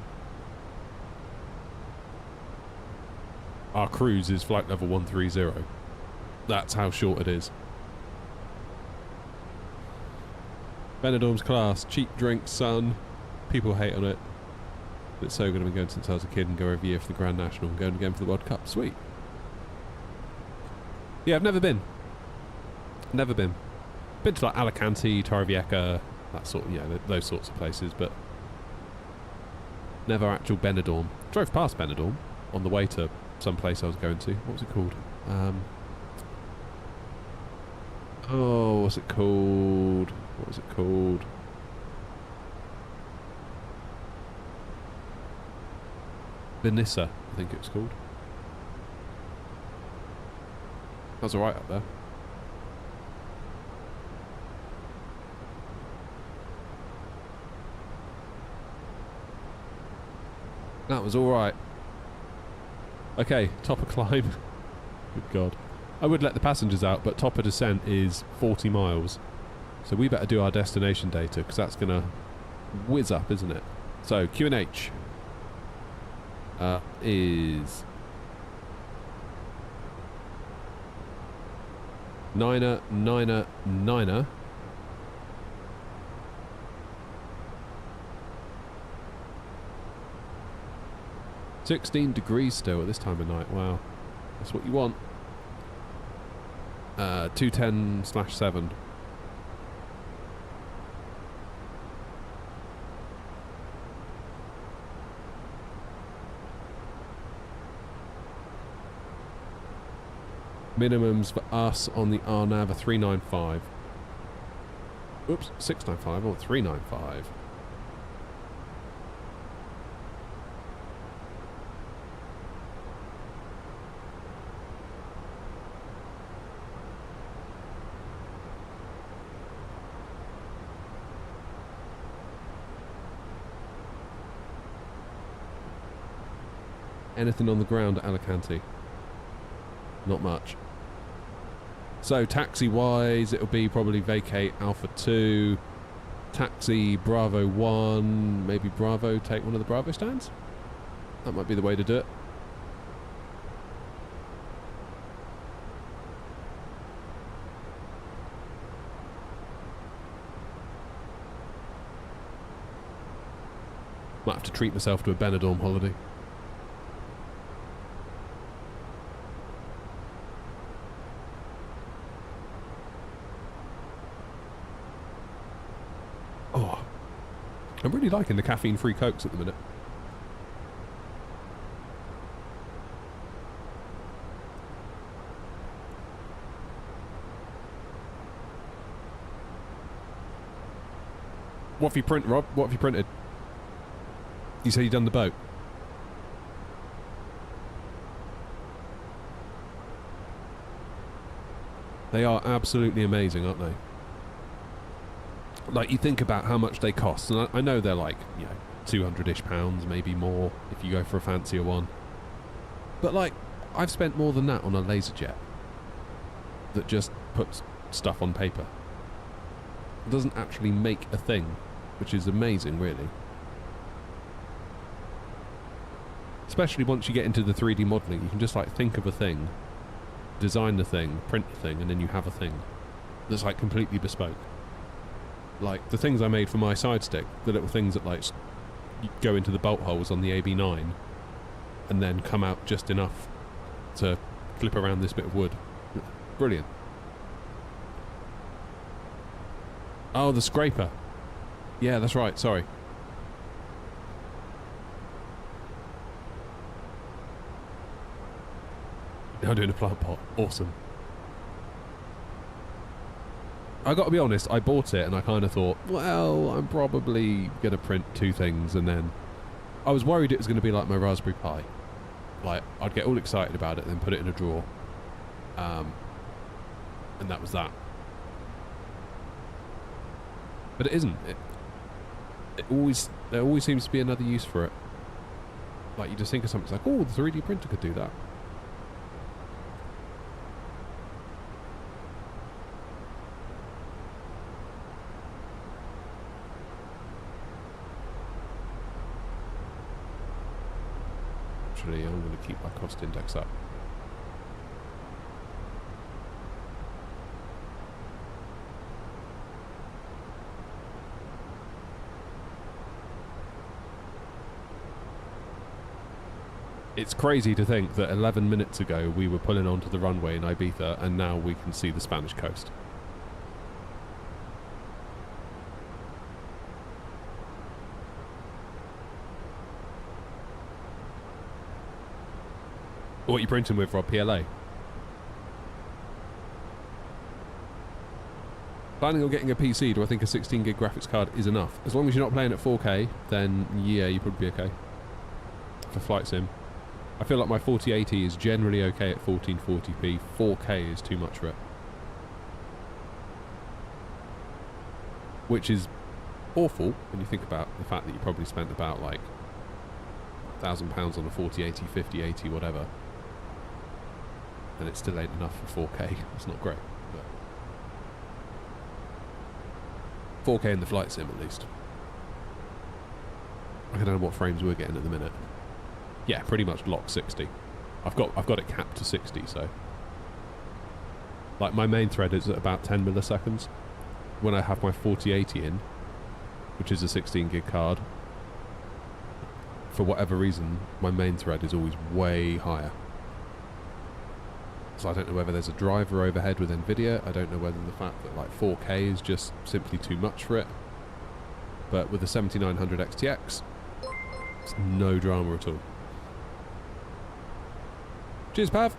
Our cruise is flight level 130. That's how short it is. Benidorm's class, cheap drinks, sun. People hate on it. But it's so good. I've been going since I was a kid and go every year for the Grand National and going again for the World Cup. Sweet. Yeah, I've never been. Never been. Been to like Alicante, Torrevieja, that sort of, yeah, those sorts of places, but never actual Benidorm. Drove past Benidorm on the way to some place I was going to. What was it called? Oh, what's it called? What was it called? Ibiza, I think it was called. That was alright up there. That was alright. Okay, top of climb. Good God. I would let the passengers out, but top of descent is 40 miles. So we better do our destination data, because that's going to whiz up, isn't it? So, QNH is... Niner, Niner, Niner. $16 degrees still at this time of night. Wow. That's what you want. 210/7. Minimums for us on the RNAV are 395. Oops, 695 or 395. Anything on the ground at Alicante? Not much. So taxi-wise, it'll be probably vacate Alpha 2, taxi Bravo 1, maybe Bravo, take one of the Bravo stands? That might be the way to do it. Might have to treat myself to a Benidorm holiday. Oh, I'm really liking the caffeine-free Cokes at the minute. What have you printed, Rob? What have you printed? You say you done the boat? They are absolutely amazing, aren't they? Like, you think about how much they cost, and I know they're like, you know, 200-ish pounds, maybe more, if you go for a fancier one. But, like, I've spent more than that on a LaserJet that just puts stuff on paper. It doesn't actually make a thing, which is amazing, really. Especially once you get into the 3D modelling, you can just like think of a thing, design the thing, print the thing, and then you have a thing that's like completely bespoke. Like the things I made for my side stick, the little things that like go into the bolt holes on the AB9 and then come out just enough to clip around this bit of wood. Brilliant. Oh, the scraper. Yeah, that's right, sorry. Now doing a plant pot. Awesome. I got to be honest, I bought it and I kind of thought, well, I'm probably going to print 2 things, and then I was worried it was going to be like my Raspberry Pi. Like, I'd get all excited about it and then put it in a drawer. And that was that. But it isn't. There always seems to be another use for it. Like, you just think of something, it's like, oh, the 3D printer could do that. Actually, I'm going to keep my cost index up. It's crazy to think that 11 minutes ago we were pulling onto the runway in Ibiza and now we can see the Spanish coast. What are you printing with, Rob? PLA? Planning on getting a PC, do I think a 16 gig graphics card is enough? As long as you're not playing at 4K, then yeah, you'd probably be okay. For flight sim. I feel like my 4080 is generally okay at 1440p. 4K is too much for it. Which is awful when you think about the fact that you probably spent about like £1,000 on a 4080, 5080, whatever. And it still ain't enough for 4K. It's not great. But 4K in the flight sim at least. I don't know what frames we're getting at the minute. Yeah, pretty much lock 60. I've got it capped to 60, so like my main thread is at about 10 milliseconds. When I have my 4080 in, which is a 16 gig card, for whatever reason, my main thread is always way higher. So I don't know whether there's a driver overhead with NVIDIA. I don't know whether the fact that like 4K is just simply too much for it. But with the 7900 XTX, it's no drama at all. Cheers, Pav. To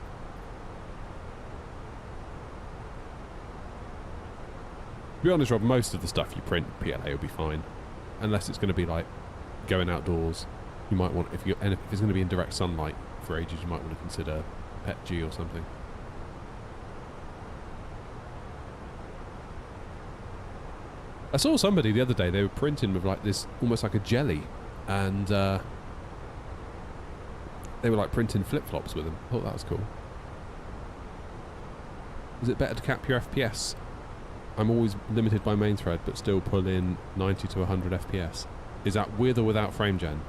be honest, Rob, most of the stuff you print PLA will be fine, unless it's going to be like going outdoors. You might want, if it's going to be in direct sunlight for ages, you might want to consider PETG or something. I saw somebody the other day, they were printing with like this, almost like a jelly, and They were like printing flip-flops with them. I thought that was cool. Is it better to cap your FPS? I'm always limited by main thread, but still pull in 90 to 100 FPS. Is that with or without frame gen?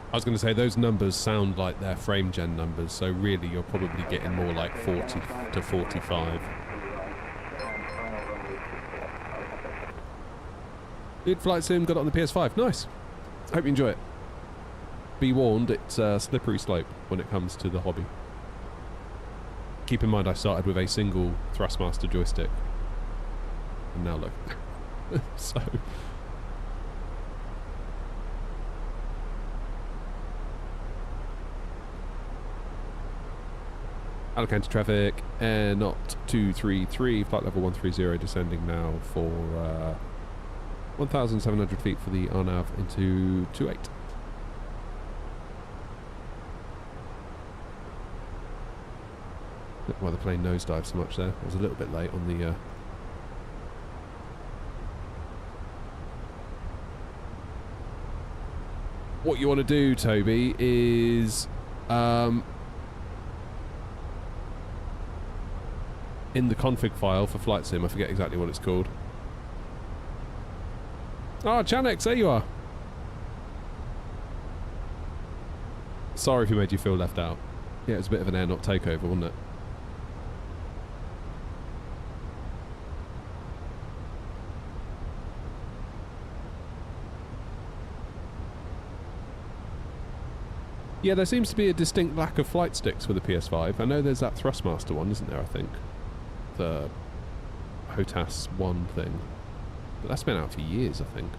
I was going to say, those numbers sound like they're frame gen numbers, so really you're probably getting more like 40 to 45. Did Flight Sim, got it on the PS5. Nice. Hope you enjoy it. Be warned, it's a slippery slope when it comes to the hobby. Keep in mind I started with a single Thrustmaster joystick. And now look. So... Alicante traffic, air not 233, flight level 130, descending now for 1,700 feet for the RNAV into 28. Look why the plane nosedived so much there. I was a little bit late on the... What you want to do, Toby, is... in the config file for Flight Sim, I forget exactly what it's called. Ah, Chanex, there you are. Sorry if we made you feel left out. Yeah, it was a bit of an air not takeover, wasn't it? Yeah, there seems to be a distinct lack of flight sticks for the PS5. I know there's that Thrustmaster one, isn't there, I think? The HOTAS 1 thing. But that's been out for years, I think.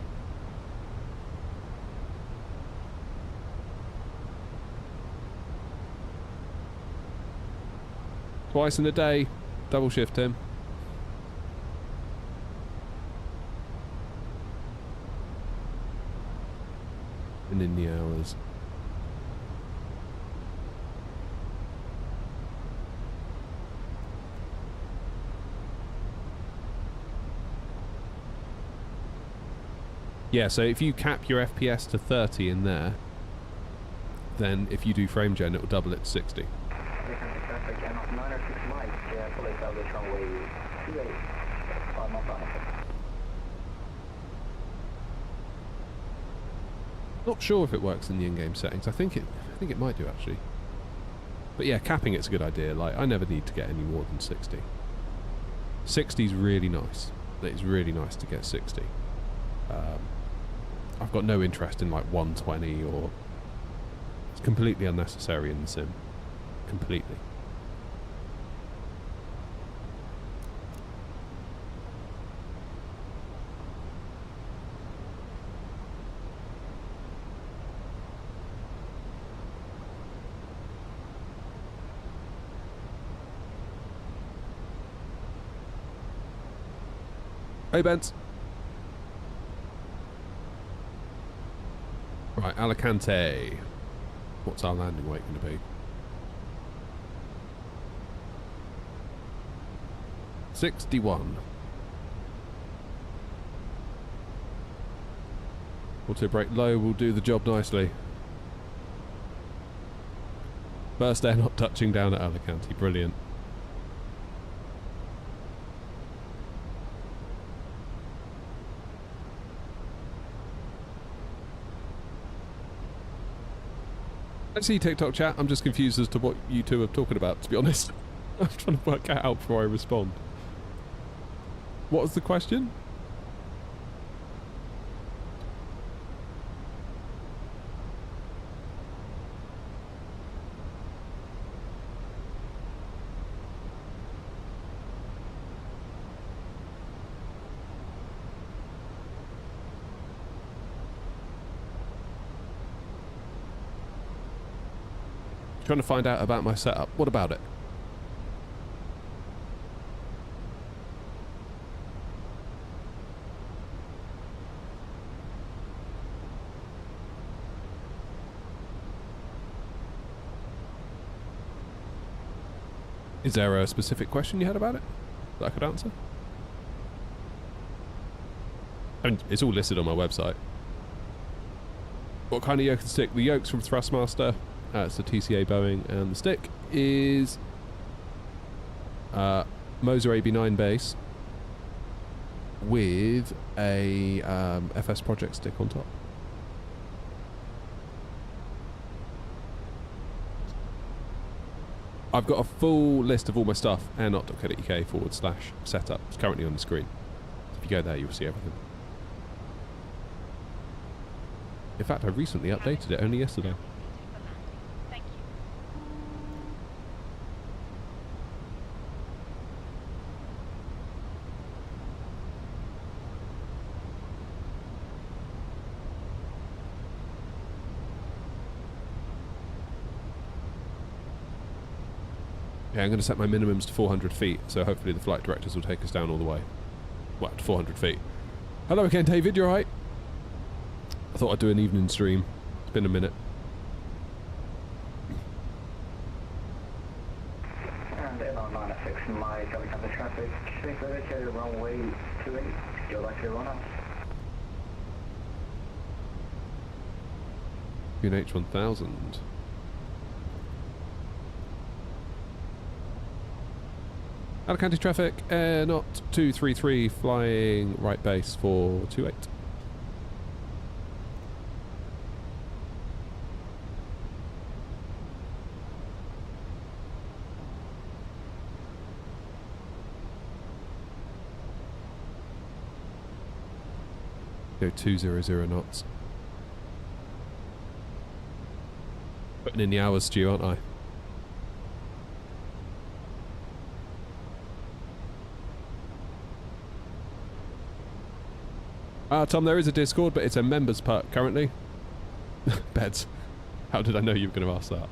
Twice in a day. Double shift him. And in the hours. Yeah, so if you cap your FPS to 30 in there, then if you do frame gen, it will double it to 60. Not sure if it works in the in-game settings. I think it might do actually. But yeah, capping it's a good idea. Like, I never need to get any more than 60. 60 is really nice. It's really nice to get 60. I've got no interest in like 120 or... It's completely unnecessary in the sim. Completely. Hey, Bent. Right, Alicante. What's our landing weight going to be? 61. Auto brake low will do the job nicely. First air not touching down at Alicante. Brilliant. Let's see TikTok chat. I'm just confused as to what you two are talking about, to be honest. I'm trying to work it out before I respond. What was the question? Trying to find out about my setup. What about it? Is there a specific question you had about it that I could answer? I mean, it's all listed on my website. What kind of yoke and stick? The yoke's from Thrustmaster. It's the TCA Boeing, and the stick is Moser AB9 base with a FS Project stick on top. I've got a full list of all my stuff, airnot.co.uk/setup. It's currently on the screen. If you go there, you'll see everything. In fact, I recently updated it only yesterday. Thank you. Yeah, I'm going to set my minimums to 400 feet, so hopefully the flight directors will take us down all the way. Well, to 400 feet. Hello again, David, you alright? I thought I'd do an evening stream. It's been a minute. And ML96, my Alicante traffic, check the indicator runway 28, you're likely to run out. H1000. Alicante traffic, Airnot 233, flying right base for 28. Go 200 knots. Putting in the hours, Stu, aren't I? Tom, there is a Discord, but it's a members part currently. Beds. How did I know you were going to ask that?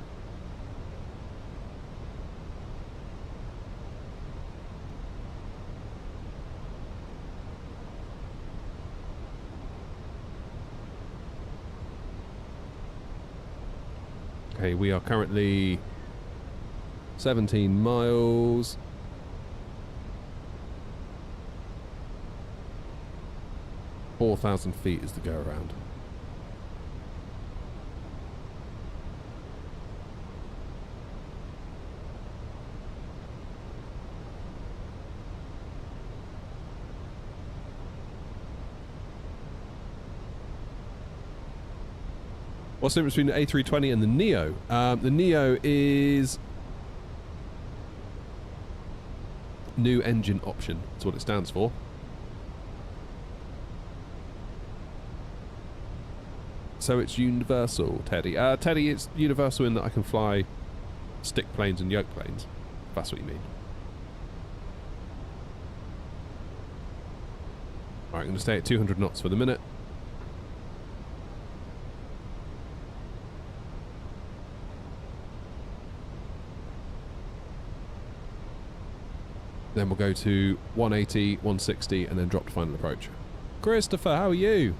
Okay, we are currently 17 miles. $4,000 feet is the go around. What's the difference between the A320 and the Neo? The Neo is new engine option. That's what it stands for. So it's universal, Teddy. Teddy, it's universal in that I can fly stick planes and yoke planes. If that's what you mean. Alright, I'm going to stay at 200 knots for the minute. Then we'll go to 180, 160, and then drop to final approach. Christopher, how are you?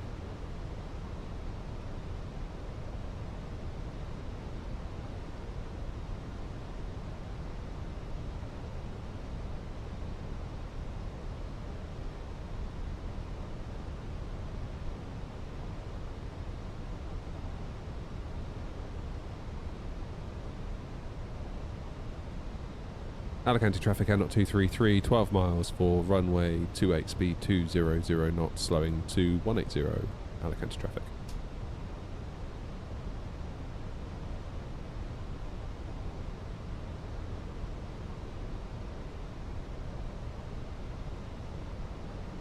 Alicante traffic, Airnot 233, 12 miles for runway 28, speed 200 knots, slowing to 180, Alicante traffic.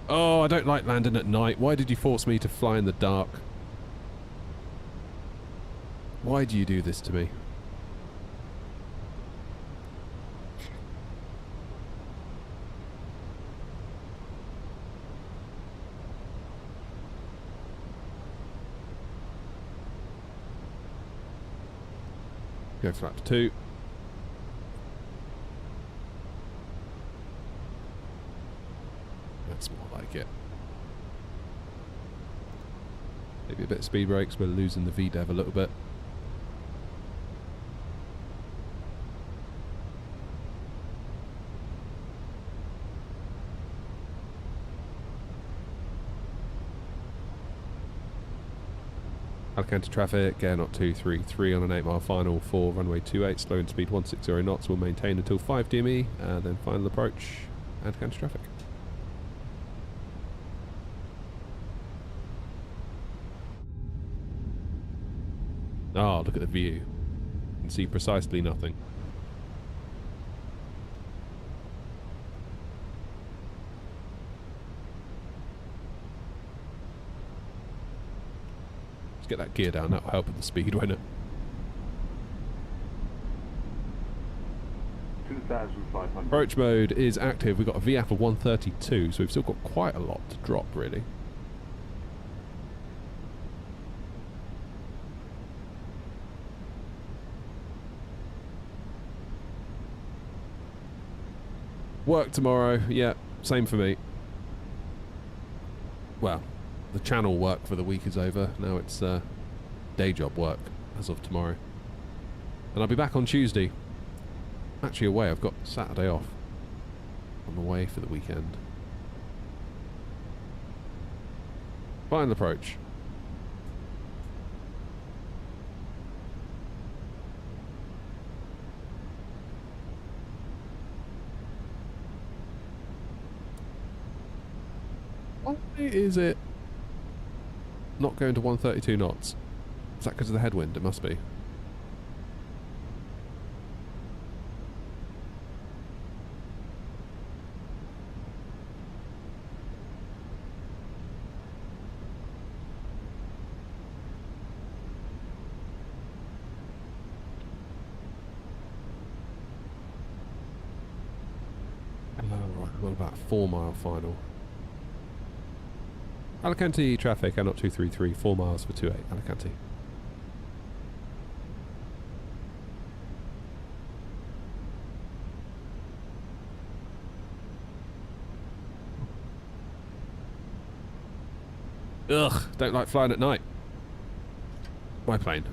Oh, I don't like landing at night. Why did you force me to fly in the dark? Why do you do this to me? Go for lap 2. That's more like it. Maybe a bit of speed brakes, we're losing the VDEV a little bit. Alicante traffic, Gear Knot 233 on an 8 mile final for runway 28, slow in speed 160 knots, will maintain until 5 DME, and then final approach, Alicante traffic. Ah, look at the view. You can see precisely nothing. Get that gear down, that'll help with the speed, won't it? 2,500. Approach mode is active. We've got a VF of 132, so we've still got quite a lot to drop, really. Work tomorrow, yeah, same for me. Well, the channel work for the week is over. Now it's day job work as of tomorrow. And I'll be back on Tuesday. Actually away, I've got Saturday off. I'm away for the weekend. Final approach. Why is it not going to 132 knots? Is that because of the headwind? It must be. Right, what about 4 mile final? Alicante traffic, Knot 233, 4 miles for 28, Alicante. Ugh, don't like flying at night. My plane.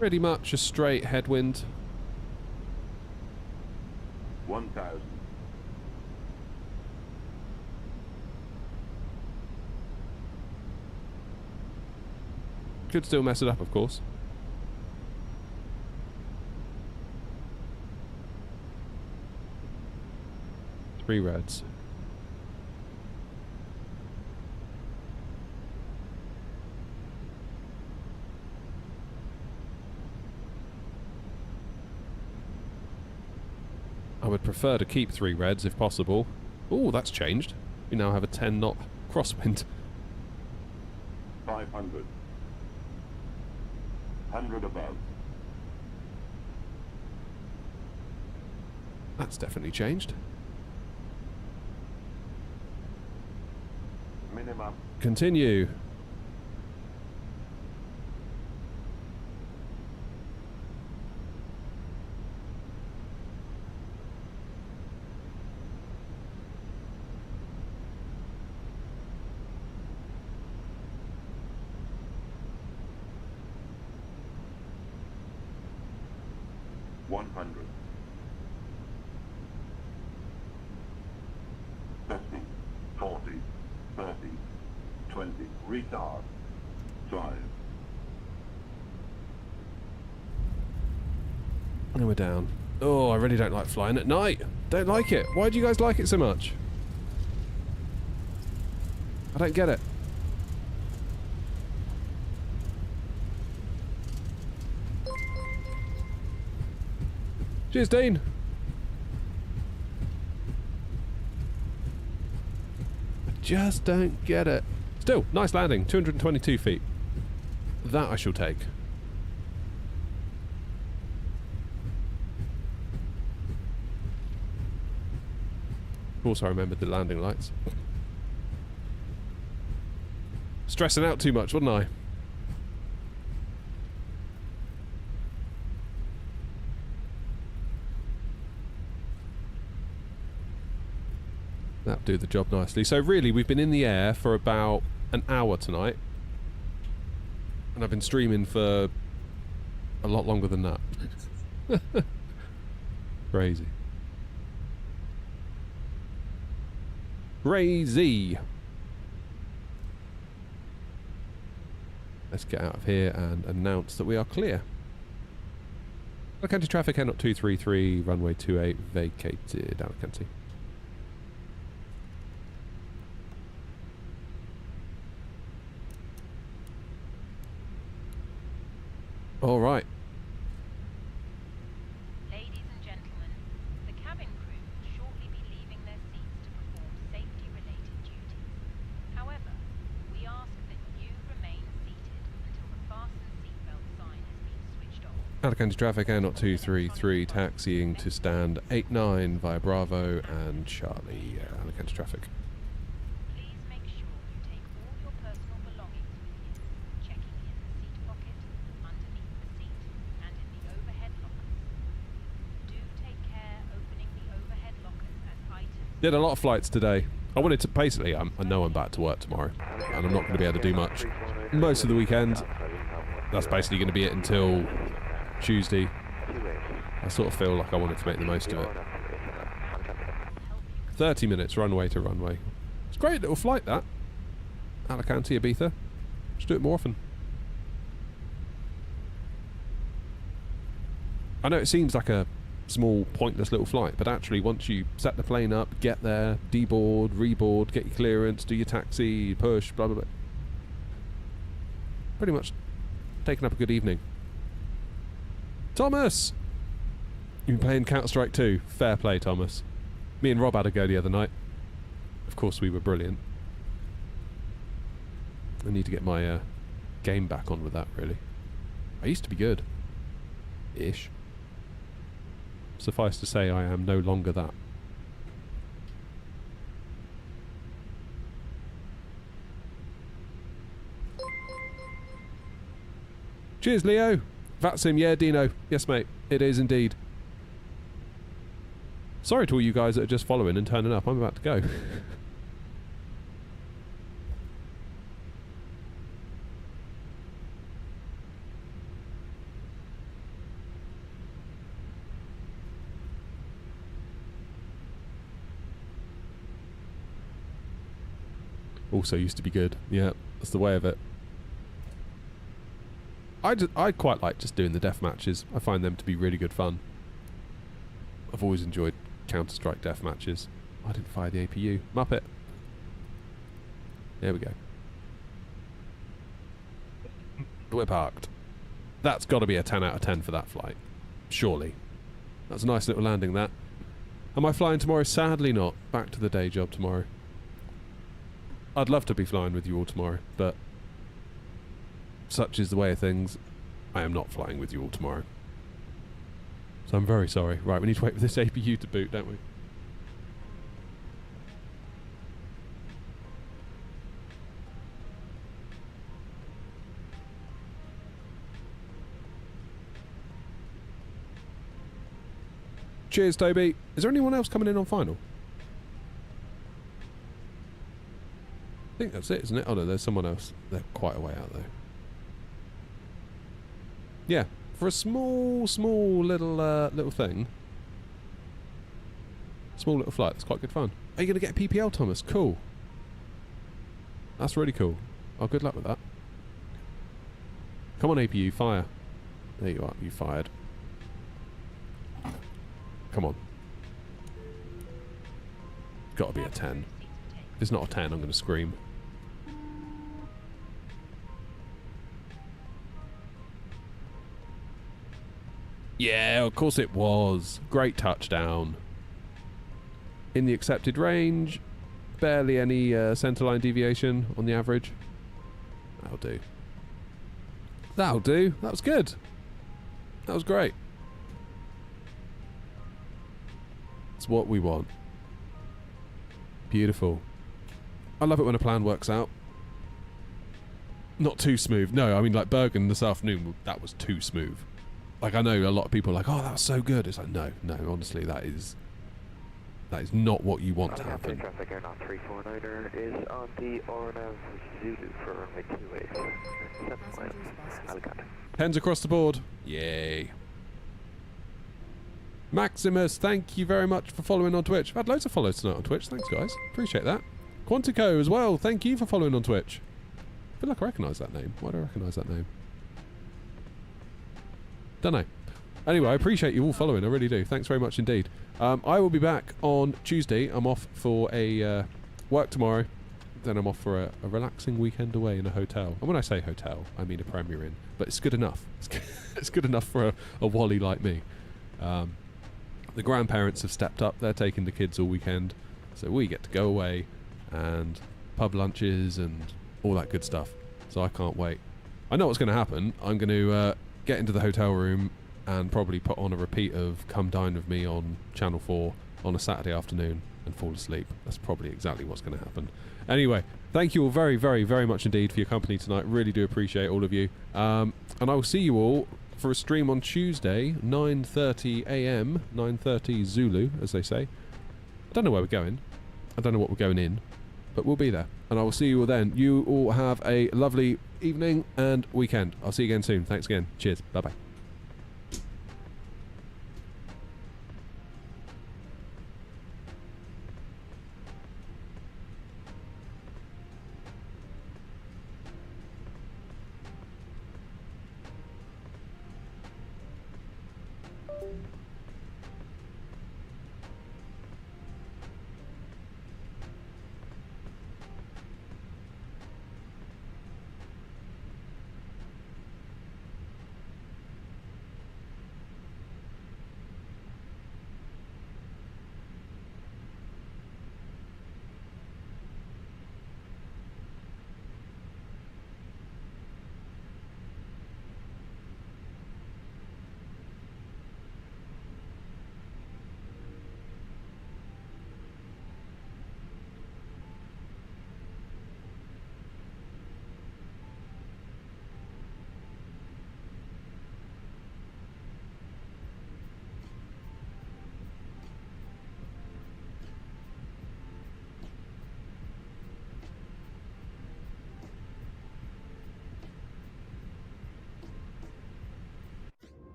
Pretty much a straight headwind. 1,000. Could still mess it up, of course. Three reds. I would prefer to keep 3 reds if possible. Oh, that's changed. We now have a 10 knot crosswind. 500. 100 above. That's definitely changed. Minimum. Continue. Retard. Drive. And we're down. Oh, I really don't like flying at night. Don't like it. Why do you guys like it so much? I don't get it. Cheers, Dean. I just don't get it. Still, nice landing. 222 feet. That I shall take. Also, I remembered the landing lights. Stressing out too much, wasn't I? That'll do the job nicely. So really, we've been in the air for about an hour tonight. And I've been streaming for a lot longer than that. Crazy. Crazy. Let's get out of here and announce that we are clear. Alicante traffic, N 233, runway 28 vacated, Alicante. All right. Ladies and gentlemen, the cabin crew will shortly be leaving their seats to perform safety-related duties. However, we ask that you remain seated until the fasten seatbelt sign has been switched off. Alicante traffic, N 233, taxiing to stand 89 via Bravo and Charlie. Alicante traffic. Please make sure you take all your personal belongings with you, checking in the seat pocket, underneath the seat, and in the overhead lockers. Do take care opening the overhead lockers as items. Did a lot of flights today. I wanted to, basically, I know I'm back to work tomorrow, and I'm not going to be able to do much most of the weekend. That's basically going to be it until Tuesday. I sort of feel like I wanted to make the most of it. 30 minutes runway to runway. It's a great little flight, that. Alicante, Ibiza. Just do it more often. I know it seems like a small, pointless little flight, but actually once you set the plane up, get there, deboard, reboard, get your clearance, do your taxi, push, blah, blah, blah. Pretty much taking up a good evening. Thomas! You've been playing Counter-Strike 2. Fair play, Thomas. Me and Rob had a go the other night. Of course, we were brilliant. I need to get my game back on with that, really. I used to be good. Ish. Suffice to say, I am no longer that. Cheers, Leo. Vatsim, yeah, Dino. Yes, mate. It is indeed. Sorry to all you guys that are just following and turning up. I'm about to go. Also used to be good. Yeah, that's the way of it. I quite like just doing the death matches. I find them to be really good fun. I've always enjoyed Counter-Strike death matches. I didn't fire the APU. Muppet. There we go. We're parked. That's got to be a 10 out of 10 for that flight. Surely. That's a nice little landing, that. Am I flying tomorrow? Sadly not. Back to the day job tomorrow. I'd love to be flying with you all tomorrow, but such is the way of things. I am not flying with you all tomorrow. So I'm very sorry. Right, we need to wait for this APU to boot, don't we? Cheers, Toby. Is there anyone else coming in on final? I think that's it, isn't it? Oh no, there's someone else. They're quite a way out though. Yeah, for a small little little thing. Small little flight. It's quite good fun. Are you going to get a PPL, Thomas? Cool. That's really cool. Oh, good luck with that. Come on, APU, fire. There you are. You fired. Come on. Got to be a 10. If it's not a 10, I'm going to scream. Yeah, of course it was. Great touchdown. In the accepted range. Barely any centerline deviation on the average. That'll do. That'll do. That was good. That was great. That's what we want. Beautiful. I love it when a plan works out. Not too smooth. No, I mean, like Bergen this afternoon, that was too smooth. Like, I know a lot of people are like, oh, that was so good. It's like, no, honestly, that is not what you want to happen. Traffic Airnav 349er is on the Ornav Zulu for runway 28. 7 miles, Alicante. Pens across the board. Yay. Maximus, thank you very much for following on Twitch. I've had loads of follows tonight on Twitch. Thanks, guys. Appreciate that. Quantico as well. Thank you for following on Twitch. I feel like I recognise that name. Why do I recognise that name? Don't know. Anyway, I appreciate you all following. I really do. Thanks very much indeed. I will be back on Tuesday. I'm off for a work tomorrow. Then I'm off for a relaxing weekend away in a hotel. And when I say hotel, I mean a Premier Inn. But it's good enough. It's good enough for a Wally like me. The grandparents have stepped up. They're taking the kids all weekend. So we get to go away and pub lunches and all that good stuff. So I can't wait. I know what's going to happen. I'm going to get into the hotel room and probably put on a repeat of Come Dine With Me on Channel 4 on a Saturday afternoon and fall asleep. That's probably exactly what's going to happen. Anyway, thank you all very, very, very much indeed for your company tonight. Really do appreciate all of you. And I will see you all for a stream on Tuesday, 9:30 a.m, 9:30 Zulu, as they say. I don't know where we're going. I don't know what we're going in, but we'll be there. And I will see you all then. You all have a lovely evening and weekend. I'll see you again soon. Thanks again. Cheers. Bye-bye.